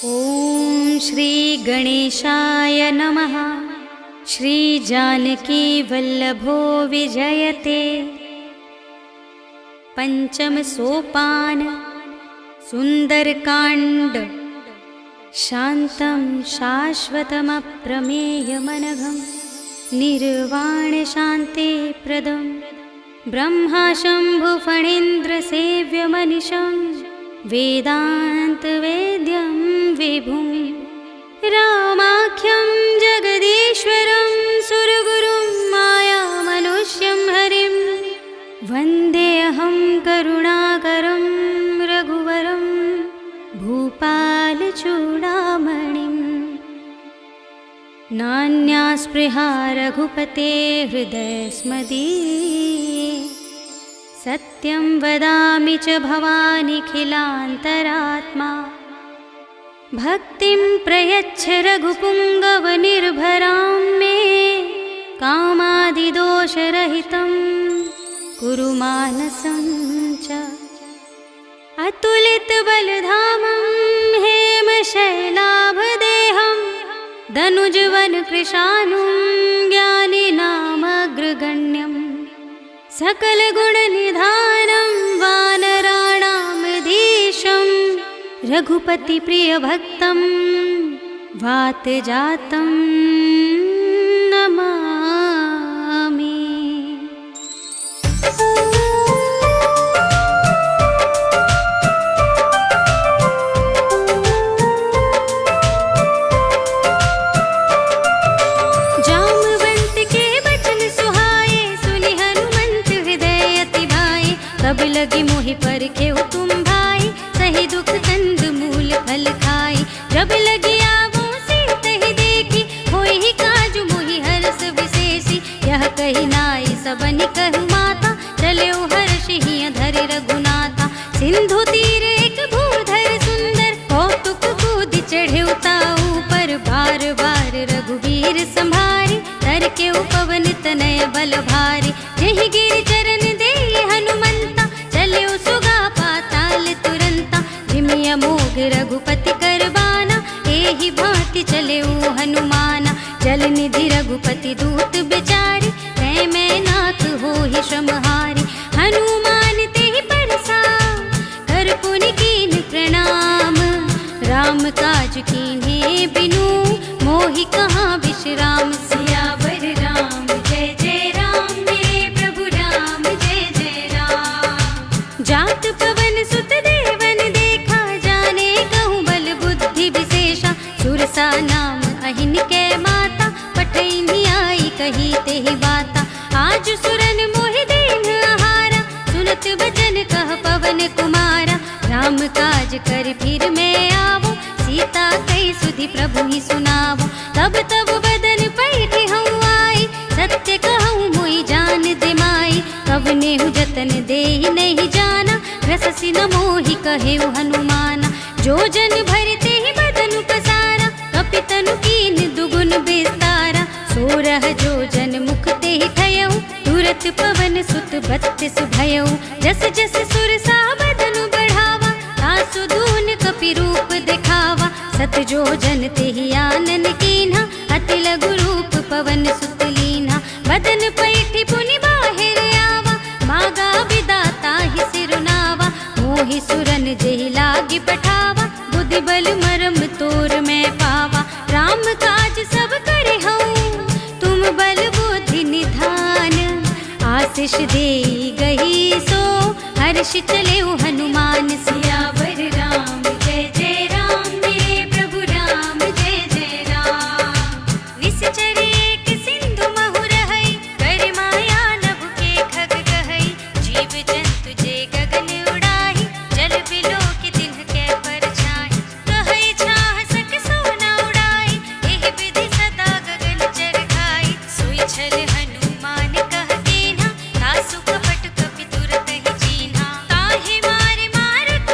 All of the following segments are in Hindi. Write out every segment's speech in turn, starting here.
ॐ श्री गणेशाय नमः। श्री जानकी वल्लभो विजयते। पंचम सोपान सुंदरकांड। शांतं शाश्वतमप्रमेयमनघं निर्वाण शांति प्रदं ब्रह्मा शंभु फणीन्द्र सेव्यमनिशं वेदांत वेद्यं विभुं रामाख्यं जगदीश्वरं सुरगुरुं मायामनुष्यं हरिं वन्देऽहं करुणाकरं रघुवरं भूपालचूडामणिं। नान्या स्पृहा रघुपते हृदयस्मदीये सत्यं वदामि च भवानिखिलान्तरात्मा। भक्तिं प्रयच्छ रघुपुङ्गवनिर्भरां मे कामादिदोषरहितं कुरु मानसं च। अतुलितबलधामं हेमशैलाभदेहं दनुजवनकृशानुं ज्ञानिनामग्रगण्यं सकलगुणनिधानं वानराणामधीशं रघुपतिप्रियभक्तं वातजातं नमामि। तब लगी मोहि परखेउ तुम भाई, सही दुख कंद मूल फल खाई। जब लगी आवो सीतहि देखी, होई ही काजु मोहि हरस विशेषी। यह कही नाई सबनि कहु माता, चले हर्षि हिय धरि रघुनाथा। सिंधु तीर एक भूधर सुंदर, कौतुक कूदि चढ़ेउ ताऊ पर। बार बार रघुवीर संभारी, तर के पवन तनय बल भारी। जेहि गिर चरण देहि हनुमंता, चले सुगा पाताल तुरंता। जिमिया मोग रघुपति करबाना, एहि भांति चले हनुमाना। जल निधि रघुपति दूत बिचारी, तै मैं नाथ होहि श्रमहारी। हनुमान तेहि परसा, कर पुनि कीन प्रणाम। राम काज कीन्हे बिनु, मोहि कहाँ विश्राम। सियावर राम जय जय राम, मेरे प्रभु राम जय जय राम। जात पवन सुत देवन देखा, जाने कहूँ बल बुद्धि विशेषा। सुरसा नाम अहिन के माता, पठैनी आई कही तेहि बाता। आज सुरन मोहि दीन आहारा, सुनत बचन कह पवन कुमारा। राम काज कर फिर मैं आवो, सीता कही सुधि प्रभु ही सुनावो। तब तब बदन पैठी हूँ आई, सत्य कहूँ मोहि जान दिमाई। कवनेहु जतन देहि नहीं जाना, रससि न मोहि कहेउ हनुमाना। जो जन भरते ही बदन पसारा, कपितनु कीन दुगुन विस्तारा। सोरह जो जन मुख तेहि ठयउ, तुरत पवन सुत 32 भयउ। जस जस सुरसा बदन बढ़ावा, तासु दून कपि रूप दिखावा। सत जो जन तेहि आनन कीन्हा, अति लघु रूप पवन सुत लीन्हा। बदन पैठी पुनि बाहिर आवा, मागा विदाता ही सिरुनावा। मोहि सुरन जेहि लागी पठावा, बुद्धि बल मरम तोर मैं पावा। राम काज सब करे हूँ, तुम बल बुद्धि निधान। आशीष देई गही सो, हर्ष चले हनुमान। सियावर राम जय जय राम, मेरे प्रभु राम जय जय राम। निश्चर एक सिंधु महु रहई, कर माया नभ के खग कहई। जीव जंतु जे गगन उड़ाही, जल बिलो के तिनके परछाई। कहई छाह सक सोना उड़ाई, एहि विधि सदा गगन चर खाई। सोई छल हनुमान कह कीन्हा, तासु कपट कपि तुरत ही चीन्हा। ताहि मारे मारत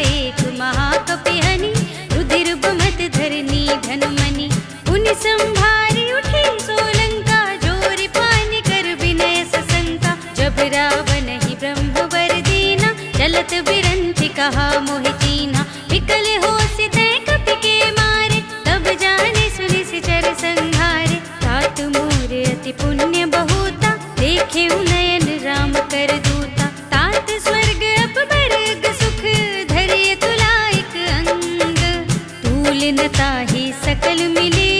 एक महाकपिहनि, रुधिर बमत धरनी धनमणि। पुनि संभारी उठी सोलंका, जोरि पानि कर विनय सशंका। जब रावण ही ब्रह्म वर दीना, चलत बिरंचि कहा मोहि चीन्हा। विकल होसि तै कपि के मारे, तब जाने सुनि सिचर संहारे। तात मोर अति पुण्य बहुता, देखे नयन राम कर दूता। तात स्वर्ग अपबर्ग सुख, धरिय तुलाइक अंग। तूल न ताहि सकल मिले,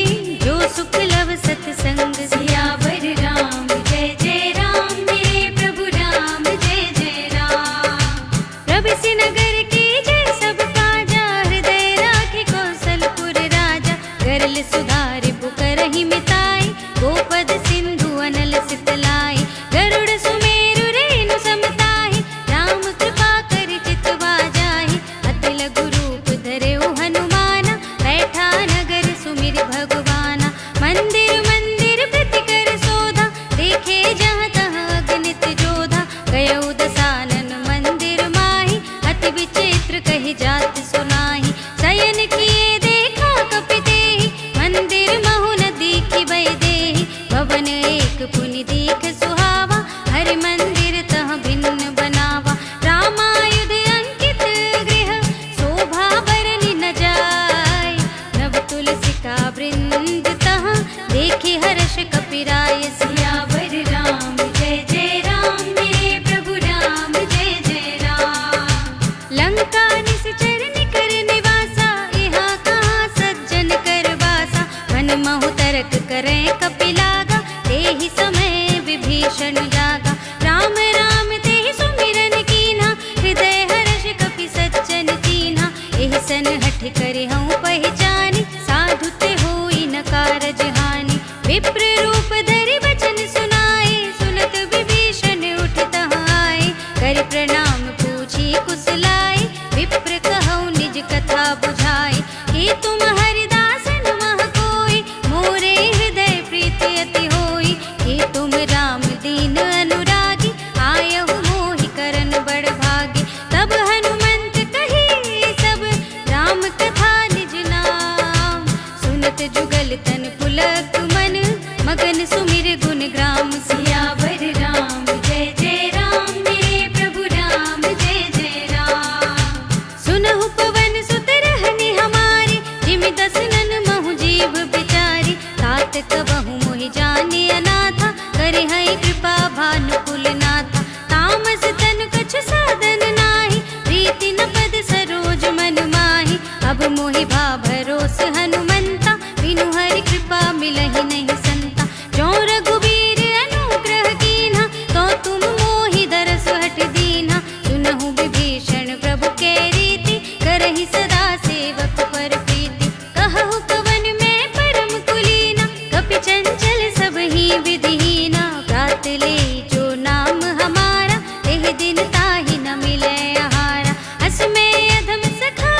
जो सुख लव सतसंग। सियावर राम जय जय राम, मेरे प्रभु राम जय जय राम। प्रभु नगर के जय सब काजा, हृदय राखे कौशलपुर राजा। गरल सुधारि पुकारहि मिताई, गोपद सिंधु अनल सितलाई। गरुड़ सुमेरु रेणु समताहि, राम कृपा करि चितवा जाहि। अति लघु रूप धरेउ हनुमाना, बैठा नगर सुमिर भगवाना। मंदिर मंदिर प्रति कर शोधा, देखे जहाँ तहाँ अगणित जोधा। गयउ दसानन मंदिर माहि, अति विचित्र कहि जात सुनाहि। शयन किए देखा कपि तेहि, मंदिर महु न दीखि भय देहि। भवन एक पुनि दीख सुहावा, हरि मंदिर तह भिन्न बनावा। रामायुध अंकित गृह, शोभा बरनि न जाय। नव तुलसी का वृंद तहाँ, देखि हर्ष कपिराय। सियावर राम जय जय राम, मेरे प्रभु राम जय जय राम। लंका निश्चर निकर निवासा, यहाँ कहाँ सज्जन कर बासा। मन महु तरक करें कपिलागा, तेहि समय विभीषण जागा। राम राम तेहि सुमिरन कीन्हा, हृदय हर्ष कपि सज्जन चीन्हा। एहि सन हठ करि हऊँ पहिचानि, साधु ते होई न कारज हानि। विप्र रूप धरि वचन सुनाए, सुनत विभीषण उठ तहाँ आए। करि प्रणाम पूछी कुशलाए, विप्र कहऊ निज कथा बुझाए। कि तुम हरिदासन मह कोई, मोरे हृदय प्रीति अति होई। कि तुम राम दीन अनुरागी, आयहु मोहि करन बड़ भागी। तब हनुमंत कही सब, राम कथा निज नाम। सुनत जुगल तन पुलक मन, मगन सुमिर गुण ग्राम। सियावर राम जय जय राम, मेरे प्रभु राम जय जय राम। सुनहु पवन सुत रहनि हमारी, जिमि दसनन महु जीव बिचारी। तात कबहु मोहि जानि अनाथा, करि हई कृपा भानुकुल नाथा। तामस तन कछु साधन नाही, प्रीति न पद सरोज मन माहि। अब मोहि भा भरोस हनुमंता, बिनु हरि कृपा मिलहि नहीं संता। जो रघुबीर अनुग्रह कीन्हा, तो तुम मोहि दरस हट दीन्हा। सुनहु विभीषण प्रभु के रीति, करहि सदा सेवक पर प्रीति। कहु कवन में परम कुलीना, कपि चंचल सब ही विधिहीना। प्रात ले जो नाम हमारा, तेहि दिन ताहि न मिलै आहारा। अस में अधम सखा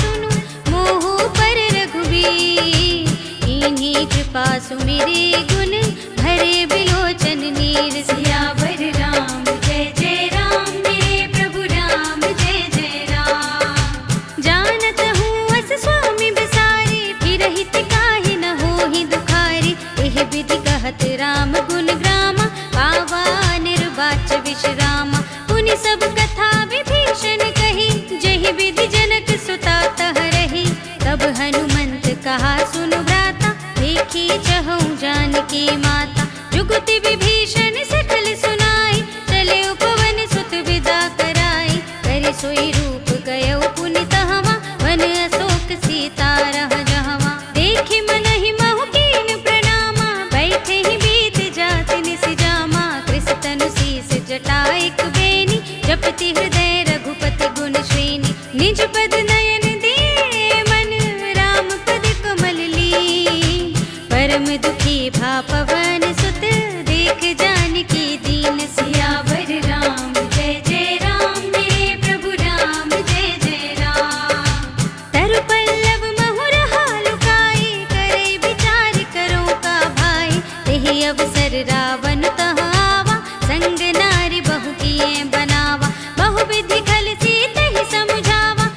सुनु, मोहु पर रघुबीर। इन्हीं कृपा सुमिरी गुण, भरे बिलोचन नीर। सियावर राम जय जय राम, मेरे प्रभु राम जय जय राम। जानत हूँ अस स्वामी बिसारी, फिरहि तिकाहि न होहि दुखारी। एहि विधि कहत राम गुण ग्रामा, पावा निर्वाच विश्रामा। पुनि सब कथा विभीषण कही, जहि विधि जनक सुता तह रही। तब हनुमंत कहा सुनु भ्राता, देखी चहूँ जानकी माता। जुगति विभीषण सकल सुनाई, चले उपवन सुत विदा कराई। करि सोई रूप गयउ पुनि तहवा, वन अशोक सीता रह जहवा। देखि मनहि महु कीन प्रणामा, बैठे ही बीत जात निस जामा। कृष तनु शीस जटाइक बेनी, जपति हृदय रघुपति गुण श्रेणी। निज पद नयन दिए मन, राम पद कमल ली। परम दुखी भा पवन सुत, देख जानकी दीन। सियावर राम जय जय राम, मेरे प्रभु राम जय जय राम। तरु पल्लव महु रहा लुकाई, करे विचार करो का भाई। तेहि अवसर रावण तहाँ आवा, संग नारी बहु किए बनावा। बहु विधि खल सी तहि समुझावा,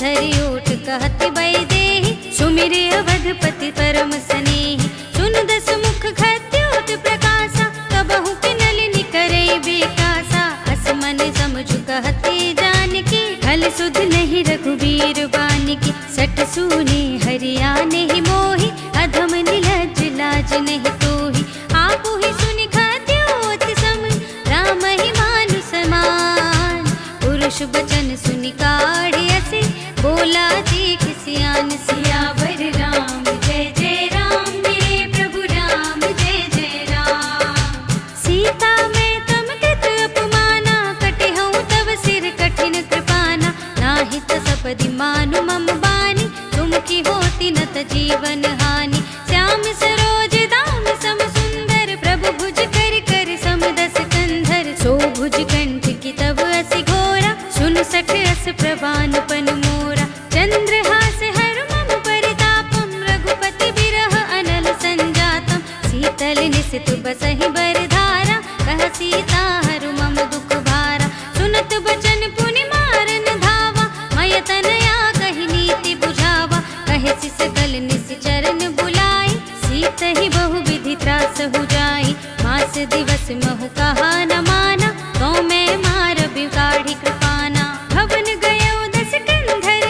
धरि ओट कहत वैदेही, सुमिरे अवधपति परम स्नेही। सुन दस मुख खद्योत प्रकाशा, कबहु किनलिनि करे बेकासा। अस मन समझु कहते जानकी, खल सुध नहीं रघुबीर बानिकी। सट सूने हरिया नहीं मोही, अधम निलज लाज नहीं तोही। आपु ही सुनि खद्योत सम, राम ही मानु समान। पुरुष बचन सुनि काढ़े असे, बोला देख सियान सियावर राम। जय जय राम मेरे प्रभु राम, जय जय राम। सीता मैं तम कृत अपमाना, कटे हूँ तव सिर कठिन कृपाना। नाहि त सपदि मानु मम बानी, तुम की होती न त जीवन हानि। श्याम सरोज दाम सम सुंदर, प्रभु भुज कर कर सम दस कंधर। सो भुज कंठ की तब असि घोरा, सुन सठ अस प्रभान पन मोरा। चंद्रहास हर मम परितापम, रघुपति बिरह अनल संजातम। शीतल निसित बसहि बरधारा, कह सीता हरु मम दुख भारा। सुनत बचन पुनि मारन धावा, मय तनया कहि नीति बुझावा। कहे सिसकल निश्चरन बुलाई, सीत ही बहु विधि त्रास हो जाई। मास दिवस महु कहा न माना, तो मैं मार बिगाड़ी कृपाना। भवन गयो दस कंधर,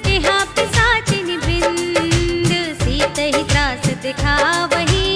इहा पिशाचिनि वृंद। सीत ही त्रास दिखावही,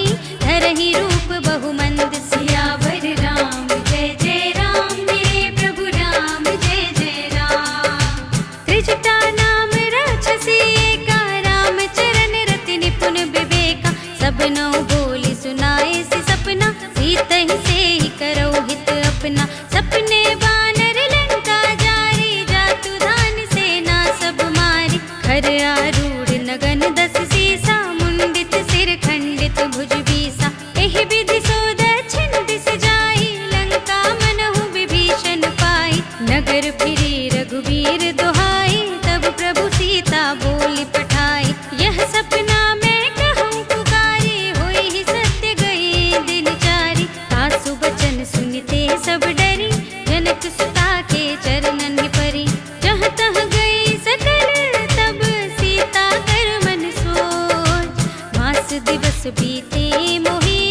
धरहि रूप बहु मंद। सियावर राम जय जय राम मेरे प्रभु राम, जय जय राम। त्रिजटा नाम राक्षसी एका, राम चरण रति निपुण विवेका। सबनौ बोली सुनाए सि सपना, सीत ही से ही करो हित अपना। सपने बानर लंका जारी, जातु धान सेना सब मारी। खर आरूढ़ नगन दस सीसा, मुंडित सिर खंडित भुज बीसा। एहि विधि सो दक्षिण दिस जाई, लंका मनहु विभीषण पाई। नगर फिरी रघुबीर दुहाई, तब प्रभु सीता बोली पठाई। यह सपना मैं कहूँ पुकारी, होई ही सत्य गई दिन चारी। सासु बचन सुनते सब डरी, जनक सुता के चरणन परी। जहाँ तहाँ गई सकल तब, सीता कर मन सोच। मास दिवस बीते मोही,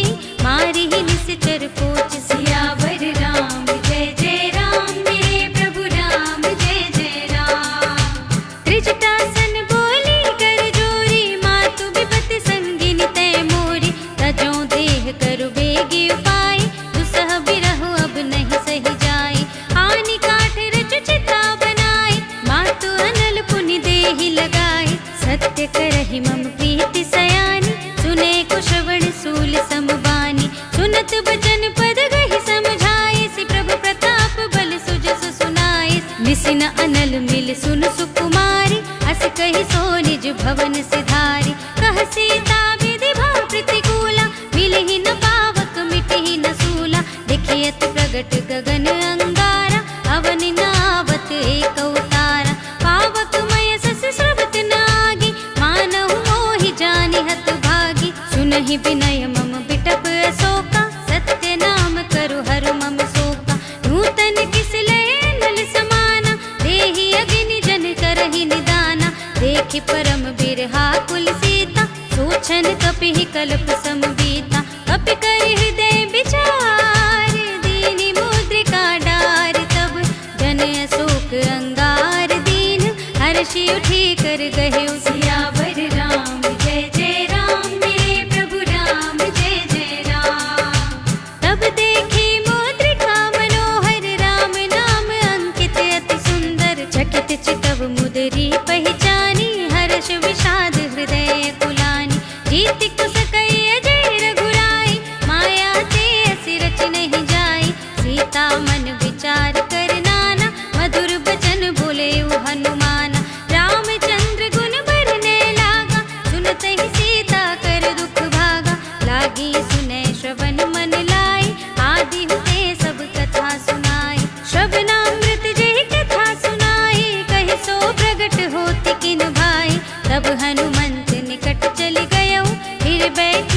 मारी ही निश्चर पोच। सियावर राम जय जय राम मेरे प्रभु राम, जय जय राम। त्रिजटासन बोली कर जोरी, मातु विपति संगिनी तय मोरी। तजों देह करु बेगी उपाय, दुसह बिरहु अब नहीं सही जाई। आनि काठ रचु चिता बनाई, मातु अनल पुनि देहि लगाई। सत्य करहि मम प्रीति सयानी, सुने को श्रवण सूल समबानी। सुनत बचन पद गहि समझाए, सि प्रभु प्रताप बल सुजस सुनाए। निसिन अनल मिल सुन सुकुमारी, अस कहि सो निज भवन सिधारी। कह सीता विधि भाव प्रतिकूला, मिलहि न पावक मिटहि न सूला। देखियत प्रगट गगन अंगारा, अवनि नावत एक अवतारा। पावक मय सस स्रवत नागी, मानहु मोहि जानि हत भागी। सुनहि विनय मम बिटप अशोका, सत्य नाम करु हरु मम शोका। नूतन किस लय अनल समाना, देहि अग्नि जन करहि निदाना। देखि परम बिरहा कुल सीता, सोचन कपिहि कल्प समबीता। कपि कर हृदय विचार, दीनि मुद्रिका डार। तब जन अशोक अंगार दीन, हर्षि उठी कर गहे। सियावर राम जय जय राम मेरे प्रभु राम, जय जय राम। तब देखी मुद्रिका मनोहर, राम नाम अंकित अति सुंदर। चकित चितव मुदरी पहचानी, हर्ष विषाद हृदय कुलानी। जीति कुस कई अजय रघुराई, माया ते असि रच नहीं जाई। सीता मन विचार कर नाना, मधुर बचन बोले हनुमाना। रामचंद्र गुण बरने लागा, सुनत ही सीता कर दुख भागा। लागी सुने श्रवण मन लाई, आदि हुते सब कथा सुनाई। श्रवणामृत जय कथा सुनाई, कहि सो प्रगट होति किन भाई। तब हनुमंत निकट चल गयो, फिर बैठ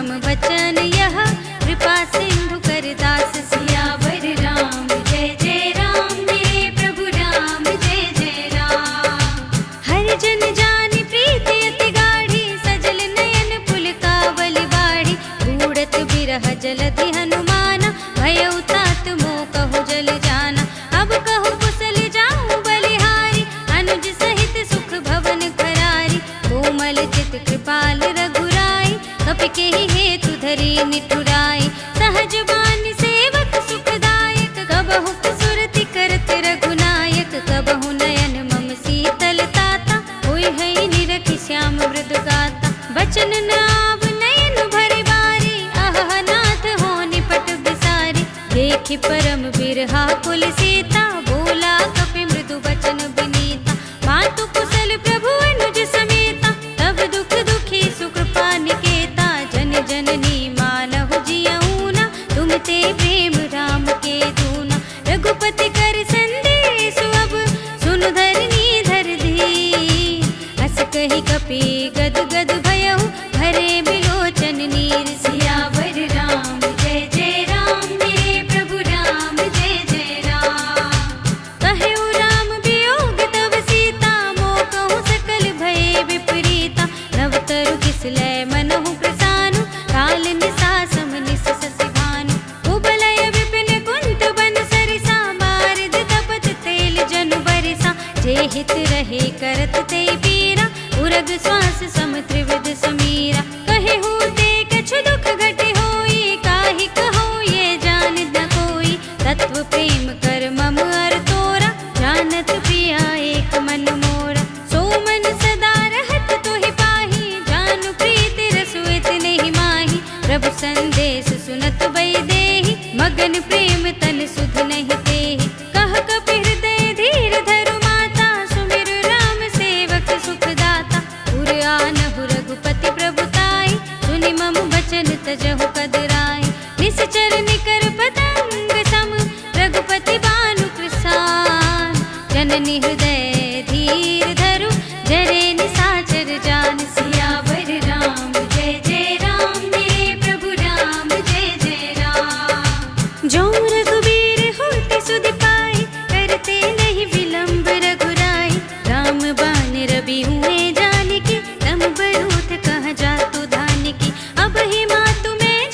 मम बचन यह, कृपा सिंधु कर दास सियावर राम। जय जय राम मेरे प्रभु राम, जय जय राम। हर जन जानि प्रीति अति गाढ़ी, सजल नयन पुलकावल बाढ़ी। बूढ़त बिरह जलधि हनुमाना, भयउ तात मोह कहु जल जाना। अब कहु कुशल जाऊं बलिहारी, अनुज सहित सुख भवन करारी। कोमल चित कृपाल रघुराई, कपि केहि हेतु धरि निठुराई। सहज बानी सेवक सुखदायक, कबहु सुरति करत रघुनायक। कबहु नयन मम शीतल ताता, होय है निरखि श्याम मृदु गाता। बचन न आव नयन भरि बारी, आह नाथ हो निपट बिसारी। देखि परम बिरहा कुल सीता, बोला कपि मृदु बचन बिनीता। मातु कुशल प्रभु अनुज समेता, तब दुख दुखी सुकृपा निकेता। जन जननी मानहु जियऊना, तुम ते प्रेम राम के दूना। रघुपति कर संदेश अब, सुनु धरनी धर धी। अस कहि कपि गद गद भयहु, भरे बिलोचन नीर। सियावर राम जय जय राम मेरे प्रभु राम, जय जय राम। कहेउ राम वियोग तव सीता, मोह कहूँ सकल भये विपरीता। नव तरु किसलय मनहु प्रसानु, काल निसा सम निस शशि भानु। कुबलय विपिन कुंत बन सरिसा, बारिद तपत तेल जनु बरिसा। जे हित रहे करत ते पीरा, उरग श्वास सम त्रिविध समीरा। कहेहु ते कछु दुख घटे होई, काहि कहो ये जान न कोई। तत्व प्रेम कर मम अर तोरा, जानत प्रिया एक मन मोरा। सो मन सदा रहत तोहि पाही, जानु प्रीति रसु इतने ही माही। प्रभु संदेश सुनत बैदेहि, मगन प्रेम तन सुध नहीं तेहि। कह कपि हृदय धीर धरु माता, सुमिर राम सेवक सुख दाता। पुर आनहु रघुपति प्रभुताई, सुनि मम बचन तजहु कदराई। निश्चर निकर पतंग सम, रघुपति बानु कृसान। जननी हृदय धीर धरु, जरे निसाचर जान। सियावर राम जय जय राम मेरे प्रभु राम, जय जय राम। जो रघुबीर होते सुधि पाई, करते नहीं विलंब रघुराई। राम बान रवि हुए जानकी, तम बरूथ कह जातु धानिकी। अब ही मातु में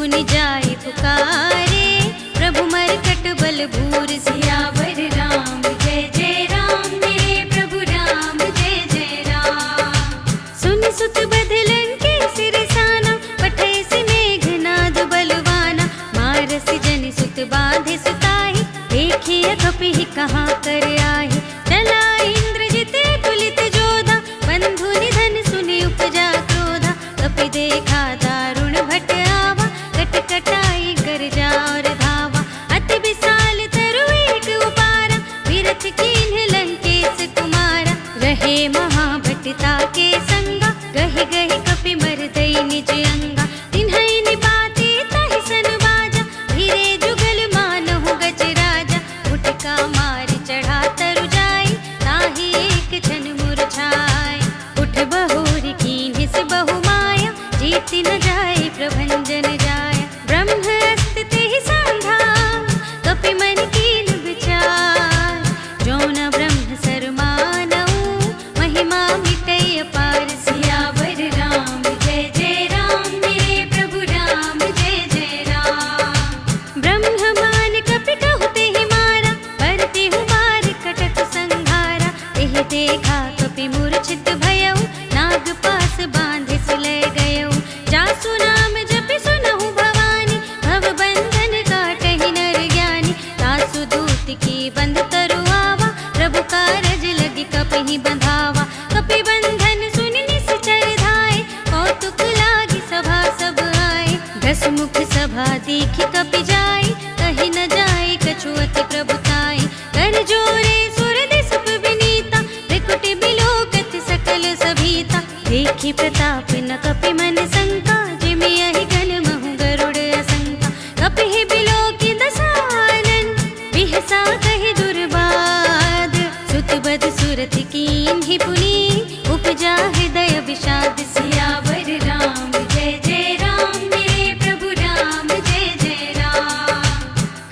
पुनि जाय पुकारे, प्रभु मरकट बल भूर सियावर राम। जय जय राम मेरे प्रभु राम, जय जय राम। सुन सुत बदलन के सिरसाना, पठै से मेघनाद बलवाना। मारस जन सुत बांधे सुताहि, देखिए कपिहि कहाँ कर आहि। चला इंद्रजित कुलित जोधा, बंधु निधन सुनि उपजा क्रोधा। कपि देखा दारुण भट आवा, कट कटाई गर्जा और धावा। अति विशाल तरु एक उपारा, विरथ कीन्ह लंकेश कुमारा। रहे महाभटता के संगा, गहि गहि कपि मरदई निज अंगा। तिन्है निपाते ताहि सन बाजा, धीरे जुगल मानहु गज राजा। मुटका मार चढ़ा तरु जाई, ताहि एक क्षण मुरझाई। उठ बहोरी कीन्हिस बहु माया, जीति न जाय प्रभंजन जाय। ब्रह्म अस्त्र तेहि सांधा, कपि मन कीन विचार। जो न ब्रह्म सर मानऊ, महिमा मिटै अपार। सियावर राम जय जय राम मेरे प्रभु राम, जय जय राम। ब्रह्म मान कपि कहु तेहि मारा, पर तेहु मार कटक संहारा। तेहि देखा कपि मूर्छित भयउ, नाग पास बांधे सुलै गयउ। जासु नाम जपि सुनहु भवानी, भव बंधन काटहि नर ज्ञानी। तासु दूत की बंध तरु आवा, प्रभु कारज लगी कपिहि बंधावा। कपि बंधन सुनि निश्चर धाय, कौतुक लागी सभा सब आए। दस मुख सभा देखि कपि जाय, कहि न जाय कछु अति प्रभुताई। कर जोरे सुर दिसप विनीता, त्रिकुटि बिलोकत सकल सभीता। देखि प्रताप न कपि मन शंका, जिमियहि गण महु गरुड़ असंका। कपिहि बिलोकि दसानन, बिहसा कहि दुर्बाद। सुत बद सुरथ कीन्हि पुनि, उपजा हृदय विषाद। सियावर राम जय जय राम मेरे प्रभु राम, जय जय राम।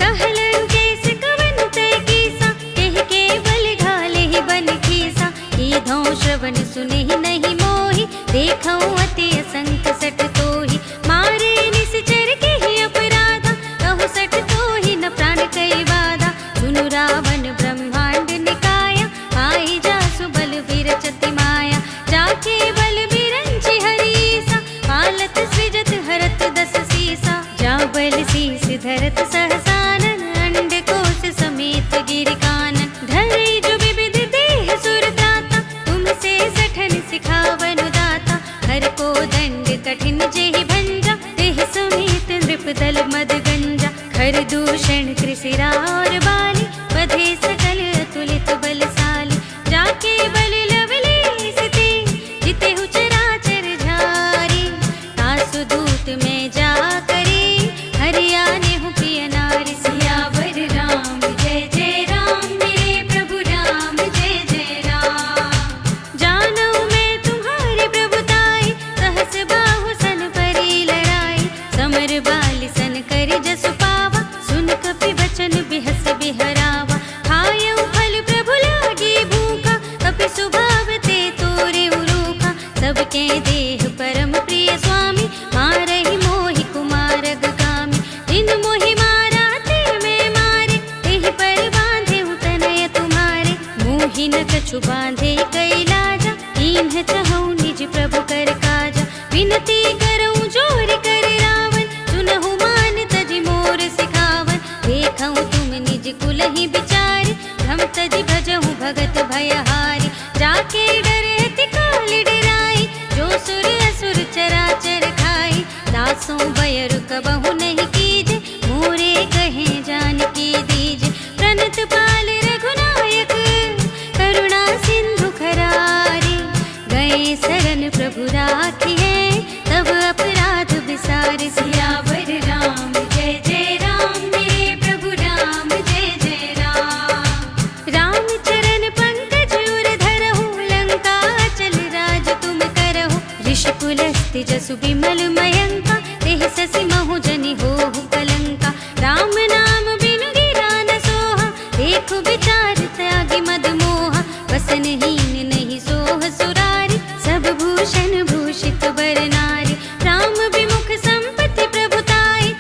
कहलन केस कवन तय कीसा, केहि केवल घालेहि बन खीसा। कीधौ श्रवण सुनिहि नहीं मोहि, देखौ अति असंख सठ तोहि। मारे निश्चर केहि अपराधा, कहु सठ तोहि न प्राण कई बाधा। सुनु रावण ब्रह्मांड निकाया, आई जासु बल विरचति माया। जाके बल बिरंचि हरीसा, पालत सृजत हरत दस सीसा। जा बल शीस धरत सहसानन, अंड कोश समेत गिर कानन। धरे जो विविध देह सुर त्राता, तुम से सठन सिखावनु दाता। हर को दंड कठिन जेहि भंजा, तेहि समेत नृप दल मद गंजा। खर दूषण कृषिरा और बाली, बधे सकल अतुलित बलशाली। जाके बल लवलेश ते, जितेहु चराचर झारी। तासु दूत में जा करे, हरियानेहु प्रिय नारी। सियावर राम जय जय राम मेरे प्रभु राम, जय जय राम। जानऊ मैं तुम्हारी प्रभुताई, सहस बाहु सन परी लड़ाई। समर बाली सन करि जसु पावा, सुन कपि बचन बिहस बिहरावा। खायऊ फल प्रभु लागी भूखा, कपि स्वभाव ते तोरे उरूखा। सबके देह परम प्रिय स्वामी, मारहि मोहि कुमारग कामी। जिन मोहि मारा ते मैं मारे, तेहि पर बांधे तनय तुम्हारे। मोहि न कछु बांधे कई लाजा, कीन्ह चहु निज प्रभु कर काजा। विनती करऊँ जोर कर रावण, सुनहु मान तजि मोर सिखावन। देखऊँ तुम निज कुलहि बिचारी, भ्रम तजि भजहु भगत भयहारी। जाके डरति काल डराई, जो सुर असुर चराचर खाई। दासों बयरु कबहु नहीं कीजे, मोरे कहे जानकी दीजे। प्रणत पाल रघुनायक, करुणा सिंधु खरारी। गए शरण प्रभु राखिए, तब अपराध विसारि। सियावर राम जय जय राम मेरे प्रभु राम, जय जय राम। राम चरण पंकज उर धरहु, लंका चल राज तुम करहु। ऋषिकुलस्ति जसु बिमल मयंका, तेहि ससि महु जनि होहु कलंका। राम नाम बिनु गिरा न सोहा, देखु विचार त्यागी मद मोहा। वसनहीन नहीं सोह सुरारी, सब भूषण भूषित बर नारी। राम विमुख संपत्ति प्रभुताई,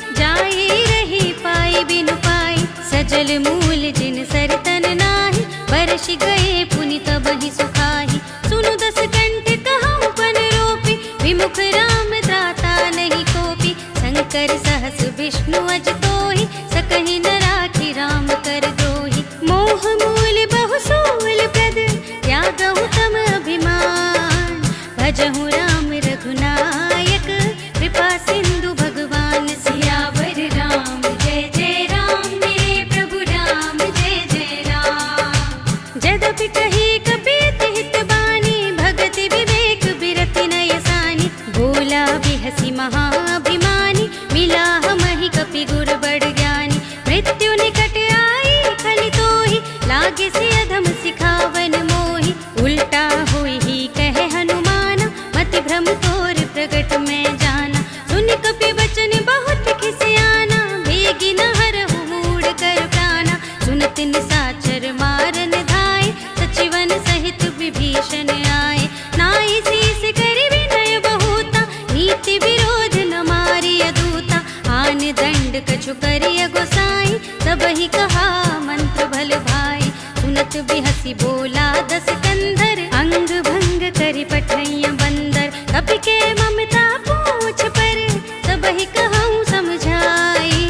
हर्षि गए पुनि तबहि सुखाहि। सुनु दस कंठ कहउँ पन रोपी, विमुख राम त्राता नहीं कोपी। शंकर सहस विष्णु अज तोहि, सकहि न राखि राम कर द्रोहि। मोह मूल बहु सूल प्रद, त्यागहु तम अभिमान। भजहु राम रघुनायक, कृपा सिंधु भगवान। सियावर राम जय जय राम, मेरे प्रभु राम जय जय राम। जदपि कही कपीति हित बानी, भगति विवेक बिरति नय सानी। बोला बिहसी महाभिमानी, मिला हमहि कपि गुर बड़ ज्ञानी। मृत्यु निकट आई खलि तोहि, लागे से अधम सिखावन मोहि। उल्टा हुई ही कहे हनुमाना, मति भ्रम तोर प्रगट में जाना। सुनि कपि बचन बहुत खिसियाना, बेगी न हरहु मूढ़ कर प्राणा। सुनत निसाचर मारन धाय, सचिवन सहित विभीषण आए। नाई शीस करि विनय बहुता, नीति विरोध न मारिय दूता। आन दंड कछु करिय गोसाई, सबहि कहा मंत्र भल भाई। सुनत बिहसी बोला दस कंधर, अंग भंग करि पठैया बंदर। कपि के ममता पूछ पर, सबहि कहउँ समझाई।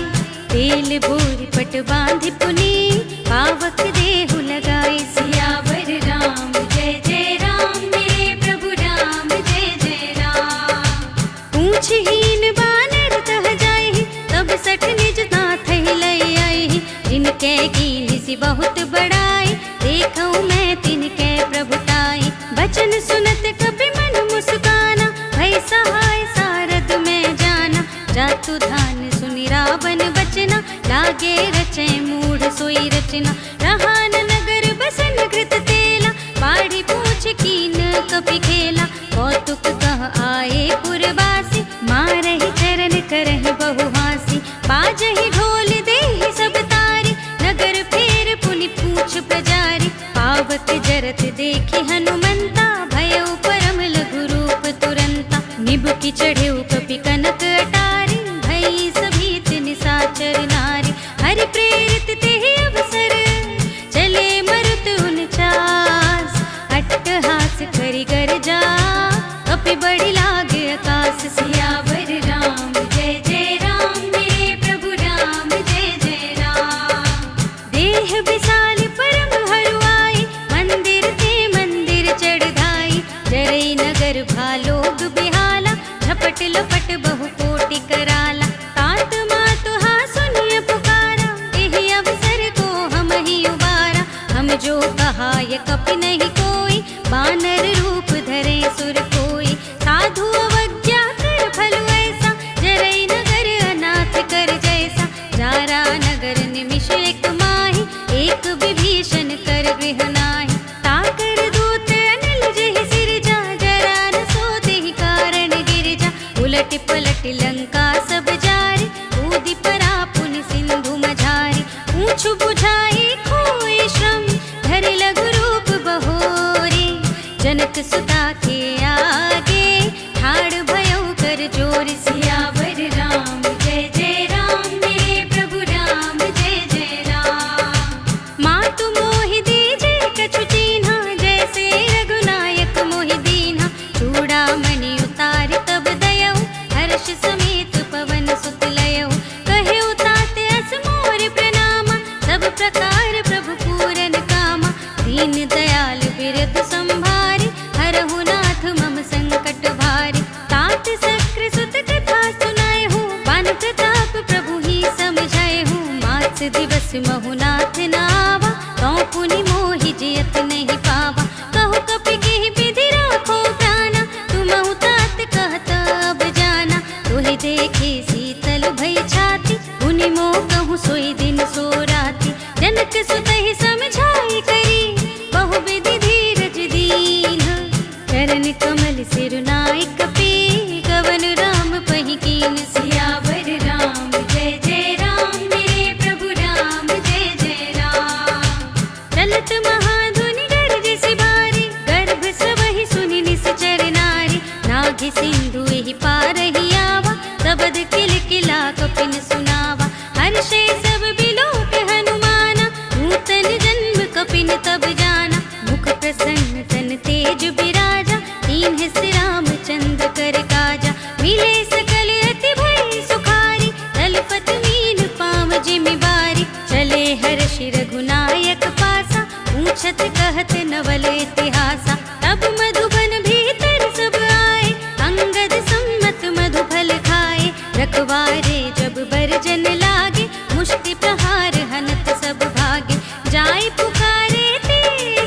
तेल भूरि पट बांधि पुनि, पावक देहु लगाई। सियावर राम जय जय राम, मेरे प्रभु राम जय जय राम। पूछहीन बानर तह जाहि, तब सठ निज नाथ ही लय आहि। जिनके कीन्हि बहुत बड़ाई, देखऊँ मैं तिनके प्रभुताई। बचन सुनत कपि मन मुस्काना, भय सहाय सारद में जाना। जातु धान सुनि रावण बचना, लागे रचै मूढ़ सोई रचना। रहा न नगर बसन घृत तेला, बाढ़ी पूछ कीन कपि खेला। कौतुक कह आए पुरवासी, मारहि चरण करहि बहु हासी। बाजहि ढोल देहि सब तारी, नगर फेर पुनि पूछ प्रजारी। पावक जरत देखि हनुमंता, भयउ परम लघु रूप तुरंता। निबुकि चढ़ेउ कपि कनक अटारी, भई सभीत निसाचर नारी। हरि प्रेरित तेहि अवसर, चले मरुत उनचास। अट्टहास करि गर्जा, कपि बढ़ि लागे आकाश। सियावर राम जय जय राम, मेरे प्रभु राम जय जय राम। देह विशाल परम हरुआई, मंदिर ते मंदिर चढ़ाई। जरई नगर भालोग बिहाला, झपट लपट बहु कोटि कराला। तात मातु हा सुनिय पुकारा, एहि अवसर को हमहि उबारा। हम जो कहाय कपि नहीं कोई, बानर रूप धरे सुर कोई। साधु अवज्ञा कर फल ऐसा, जरई नगर अनाथ कर जैसा। जारा नगर निमिष एक माहि, एक विभीषण कर गृह नाहि। ताकर दूत अनिल जेहि सिरजा, जरा न सो तेहि कारण गिरजा। उलट पलट लंका सब जारी, कूदि परा पुनि सिंधु मझारी। पूछु बुझाई खोई श्रम, धरि लघु रूप बहोरी। जनक सुता के आगे, ठाड़ भयउ कर जोर। सियावर राम जय जय राम, मेरे प्रभु राम जय जय राम। मातु मोहि दीजे कछु चीन्हा, जैसे रघुनायक मोहि दीन्हा। चूड़ामणि उतारि तब दयउ, हर्ष समेत पवन सुत लयउ। कहेउ तात अस मोर प्रणामा, सब प्रकार प्रभु पूरन कामा। दीन दयाल बिरधु संभारि, हरहु नाथ मम संकट भारी। तात सक्र सुत कथा सुनाएहु, बान प्रताप प्रभु ही समझाएहु। मास दिवस महु नाथ नावा, तौ पुनि मोहि जियत नहीं पावा। कहु कपि केहि विधि राखो प्राणा, तुमहु तात कहत अब जाना। तोहि देखे शीतल भई छाती, पुनि मोह कहूँ सोई दिन सो राति। जनक सुतहि समझाई करी, बहु विधि धीरज दीन्हा। चरण कमल सिरुनाई कपि, गवन राम पहि कीन। सियावर राम जय जय राम, मेरे प्रभु राम जय जय राम। चलत महाधुनि गरजसि भारी, गर्भ स्रवहि सुनि निश्चर नारी। नाघि सिंधु एहि पारहि आवा, सबद किल किला कपिन सुनावा। हर्षे सब बिलोक हनुमाना, नूतन जन्म कपिन तब जाना। दीन है श्री रामचंद्र कर काजा, मिले सकल अति भय सुखारी, तलपत मीन पाम जिमिबारी, चले हर्ष रघुनायक पासा, पूछत कहत नवल इतिहासा। तब मधुबन भीतर सब आए, अंगद सम्मत मधुफल खाए, रखवारे जब बरजन लागे, मुष्टि प्रहार हनत सब भागे, जाय पुकारे ते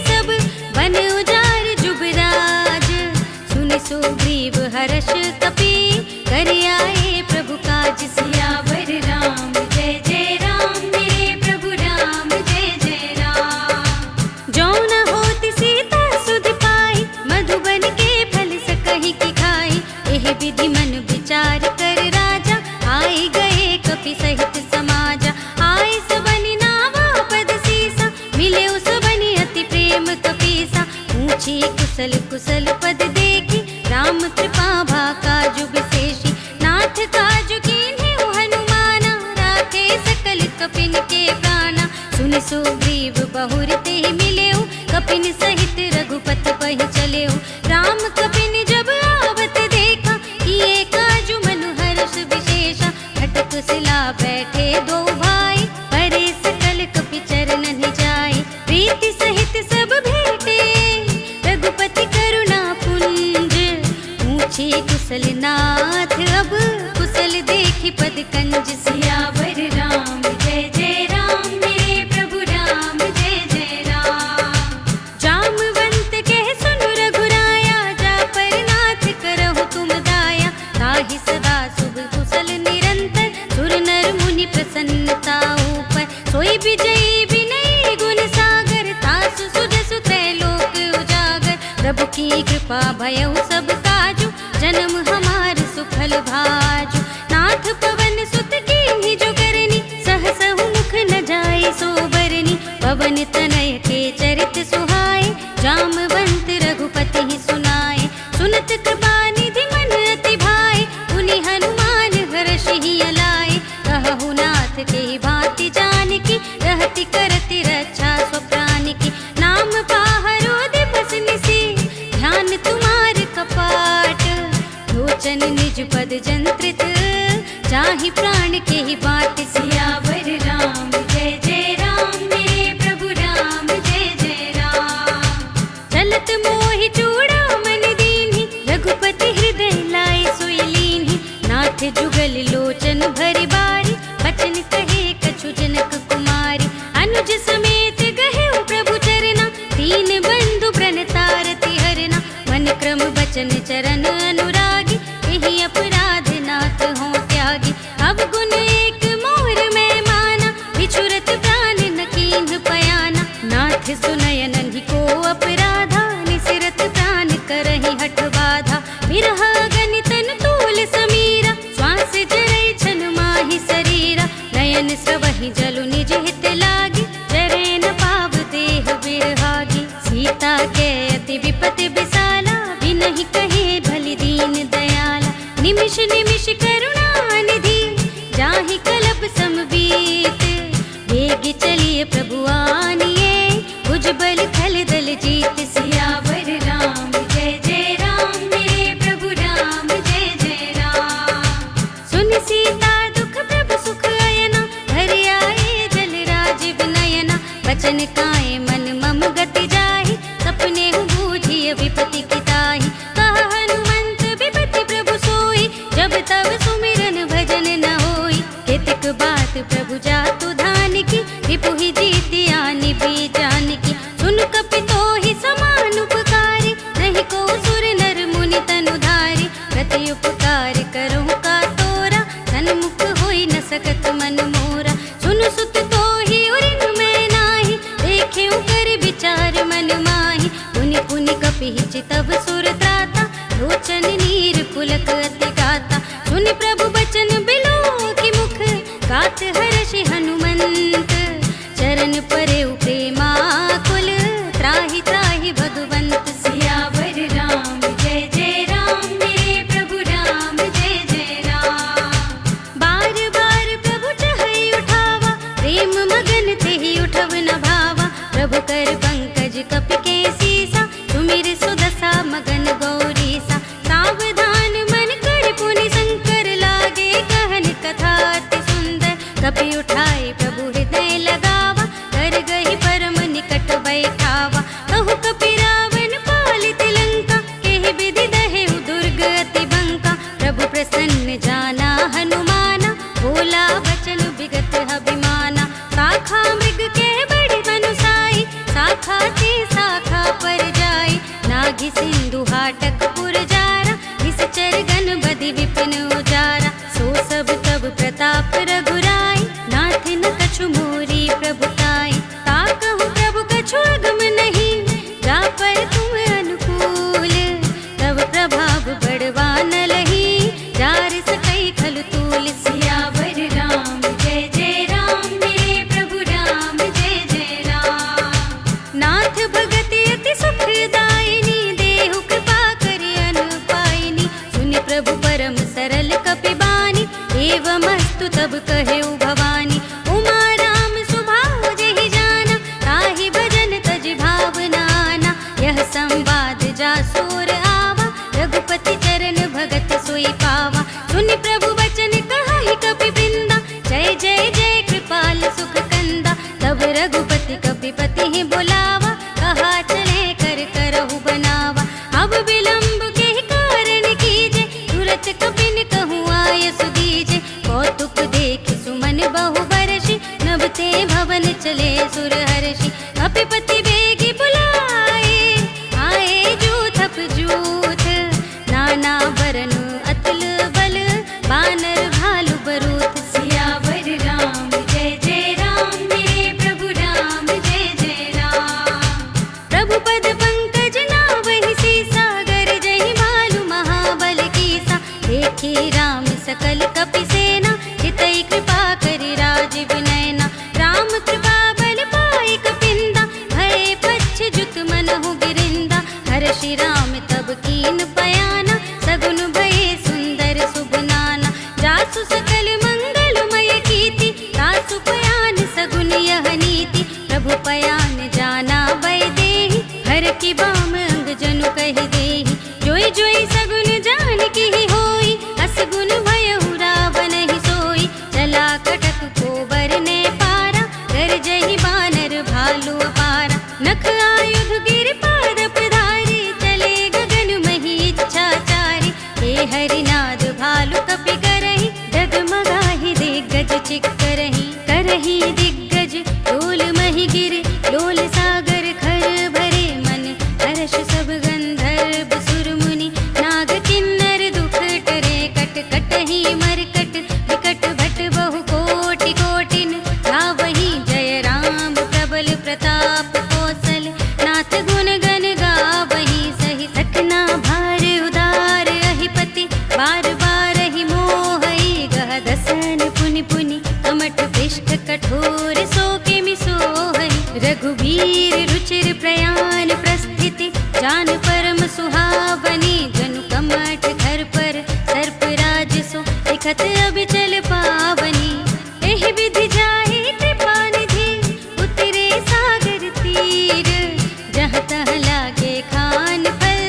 सब बन उजार जुबराज, सुनि सुग्रीव हर्ष कपि कर आए प्रभु काज। सियावर राम जय जय राम, मेरे प्रभु राम जय जय राम। जो न होती सीता सुध पाई, मधुबन के फल सकहि की खाई, एहि विधि मन विचार कर राजा, आए गए कपि सहित समाजा। आए सबनि नावा पद सीसा, मिले सबनि अति प्रेम कपीसा, पूछे कुशल कुशल पद देखी, राम कृपा भा काजु विशेषी। नाथ काजु कीन्हे हनुमाना, राखे सकल कपिन के प्राणा, सुनि सुग्रीव बहुर ते मिलेउ, कपिन सहित रघुपति पहि चलेउ। राम कपिन जब आवत देखा, किए काजु मनु हर्ष विशेषा, खटक सिला बैठे दो भाई, परे सकल कपि चरणन जाय, प्रीति सहित सब भेटे रघुपति करुणा पुंज, पूछे कुशल नाथ अब कुशल देखि पद कंज। सियावर राम जय जय राम, मेरे प्रभु राम जय जय राम। जामवंत कह सुनु रघुराया, जा पर नाथ करहु तुम दाया, ताहि सदा शुभ कुशल निरंतर, सुर नर मुनि प्रसन्नता ऊपर। सोई विजयी विनयी गुण सागर, तासु सुजसु त्रैलोक उजागर, प्रभु की कृपा भयउ सब काजु, जन्म हमार सुफल भाजु। नाथ पवन सुत कीन्ही जो करनी, सहसहु मुख न जाए सो बरनी, पवन तनय के चरित सुहाए, जामवंत रघुपति ही सुनाए। सुनत कृपा निधि मन अति भाए, पुनि हनुमान हर्षि अलाए, कहु नाथ के भांति जानकी, रहति करति रक्षा स्वप्रान की। नाम पाहरो दिवस निसी, ध्यान तुम्हार कपाट, लोचन निज पद जंत्रित, चाहि प्राण के ही बाट। सियावर राम जय जय राम, मेरे प्रभु राम जय जय राम। चलत मोहि चूड़ामणि दीन्हि, रघुपति हृदय लाए सोई लीन्हि, नाथ जुगल लोचन भरि बारी, बचन कहे कछु जनक कुमारी। अनुज समेत गहेउ प्रभु चरना, दीन बंधु प्रणतारति हरना, मन क्रम बचन चरण अनुरागी, यही अपराध नाथ हो त्यागी। अब गुण एक मोर में माना, बिछुरत प्राण न कीन्ह पयाना, नाथ सुनय नन्हि को अपराधा, निसिरत प्राण करहि हठ बाधा। बिरह गनितन तूल समीरा, श्वास जरै छन माहि शरीरा, नयन स्रवहि जलु निज हित लागी, जरै न पाव देह बिरहागी। सीता के अति विपति विसाला, बिनहि कहे भलि दीन दयाला, निमिष निमिष करुणा निधि, जाहि कलप समबीत। वेग चलिए प्रभु आनिए, भुजबल खल दल जीत। सियावर राम जय जय राम, मेरे प्रभु राम जय जय राम। सुन सीता दुख प्रभु सुख अयना, घर आए जल राज विनयना, बचन काए मन मम गति जाहि, सपने बूझिय विपति की ताहि। कह हनुमंत विपति प्रभु सोई, जब तब सुमिरन भजन न होई, केतिक बात प्रभु जातु धान की, रिपुहि जीति उठाई प्रभु हृदय लगावा, कर गही परम निकट बैठावा। कहु कपि रावण पालित लंका, केहि विधि दहेउ दुर्ग अति बंका। प्रभु प्रसन्न जाना हनुमाना, बोला वचन विगत अभिमाना। शाखा मृग के बड़ी बनुसाई, शाखा ते शाखा पर जाई। नागि सिंधु हाटक पुर जारा, निश्चर गण बधि विपिन उजारा। सो सब तब प्रताप रघुराई, नाथ न कछु मोरी प्रभुताई। ताकहु प्रभु कछु अगम नहीं, जा पर तुम अनुकूल। तब प्रभाव बढ़वा न लही, जार सकई खलु तूल। सियावर राम जय जय राम, मेरे प्रभु राम जय जय राम। नाथ भगति अति सुखदायिनी, देहु कृपा करि अनुपायिनी। सुनि प्रभु परम सरल कपि बानी, एवमस्तु तब कहेउ भवानी। उमा राम सुभाव जेहि जाना, ताहि भजन तज भावनाना। यह संवाद जासुर आवा, रघुपति चरण भगत सोई पावा। सुनि प्रभु वचन कहाहि कपि वृंदा, जय जय जय कृपाल सुख कंदा। तब रघुपति कपिपति ही बोलावा, कहा चले कर करहु बनावा। अब विलंब के कारण कीजे, तुरत कपिन कहूँ आय सुदीजे। कौतुक देख सुमन बहु बरषि, नभते भवन चले सुर हर्षि। कपिपति बेगी बुलाए, आए जूथप जूथ। नाना बरन अतुल बल, बानर भालु बरूथ। सियावर राम जय जय राम, मेरे प्रभु राम जय जय राम। प्रभु पद पंकज नावहि सीसा, गर जहि भालु महाबल कीसा। देखी राम सकल कपि सेना, हितै कृपा करि राजीव नयना। राम कृपा बल पाई कपिंदा, भय पच्छ जुत मनहु गिरिंदा। हर्षि राम तब कीन पयाना, सगुन भये सुंदर शुभ नाना। जासु सकल मंगलमय कीर्ति, तासु पयान सगुन यह नीति। प्रभु पयान जाना भय देहि, हर की बाम अंग जनु कहि देहि। जोई जोई सगुन जान की होई, असगुन भयउ रावण ही सोई। चला कटक को बरने पारा, कर जहि बानर भालु अपारा। नख आयुध गिर पादप धारी, चले गगन मही इच्छाचारी। हे हरिनाद भालु कपि करहि, डगमगाहि दिग्गज चिक्करहि। करहि दिग्गज लोल महि गिर, लोल सागर खर भरे मन। हर्ष सब गंधर्व सुर मुनि, नाग किन्नर दुख टरे। कट कटहि मरकट, विकट भट बहु कोटि कोटिन। गावहि जय राम प्रबल प्रताप कौशल, नाथ गुण गण गावहि सहि। सकना भार उदार अहिपति, बार बार ही मोहई। गह दसन पुनि पुनि, कमठ पृष्ठ कठोर सो किमि सोहई। रघुबीर रुचिर प्रयाण प्रस्थिति, जान परम सुहावनी। जनु कमठ घर पर सर्प राज सो, लिखत अबिचल पावनी। एहि विधि जाहि कृपा निधि, उतरे सागर तीर। जहाँ तहाँ लागे खान फल,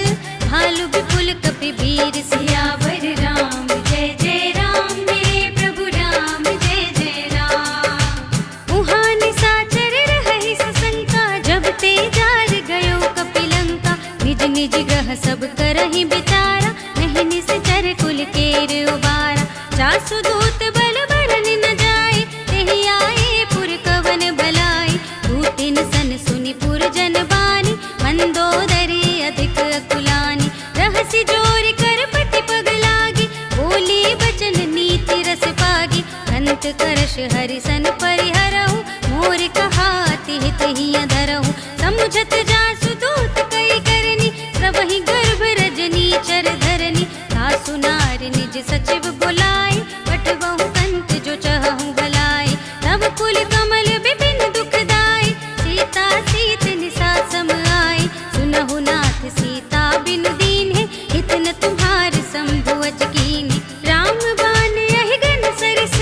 भालु विपुल कपि वीर। सियावर राम जय जय राम, मेरे प्रभु राम जय जय राम। उहाँ निशाचर रहहि सशंका, जब ते जार गयो कपि लंका। निज निज ग्रह सब करहि बिचारा, नहीं निश्चर कुल केर उबारा। जासु दूत बल बरन न जाए, तेहि आए पुर कवन बलाई। दूतिन सन सुनि पुर जन बानी, मंदोदरी अधिक अकुलानी। रहसि जोर कर पति पग लागी, बोली बचन नीति रस पागी। अंत करश हरि सन परिहरहु, मोर कहाति हित हिय धरहु। समुझत जासु दूत कई करनी, सबहि गर्भ रजनी चर धरनी। सासु नार निज सचिव बुलाए, पठबहु कंत जो चहहु भलाई। तब कुल कमल विपिन दुखदाई, सीता सीत निसा सम आई। सुनहु नाथ सीता बिनु दीन्हे, हित न तुम्हार शंभु अज कीन्हे। राम बाण यहि गन सरस,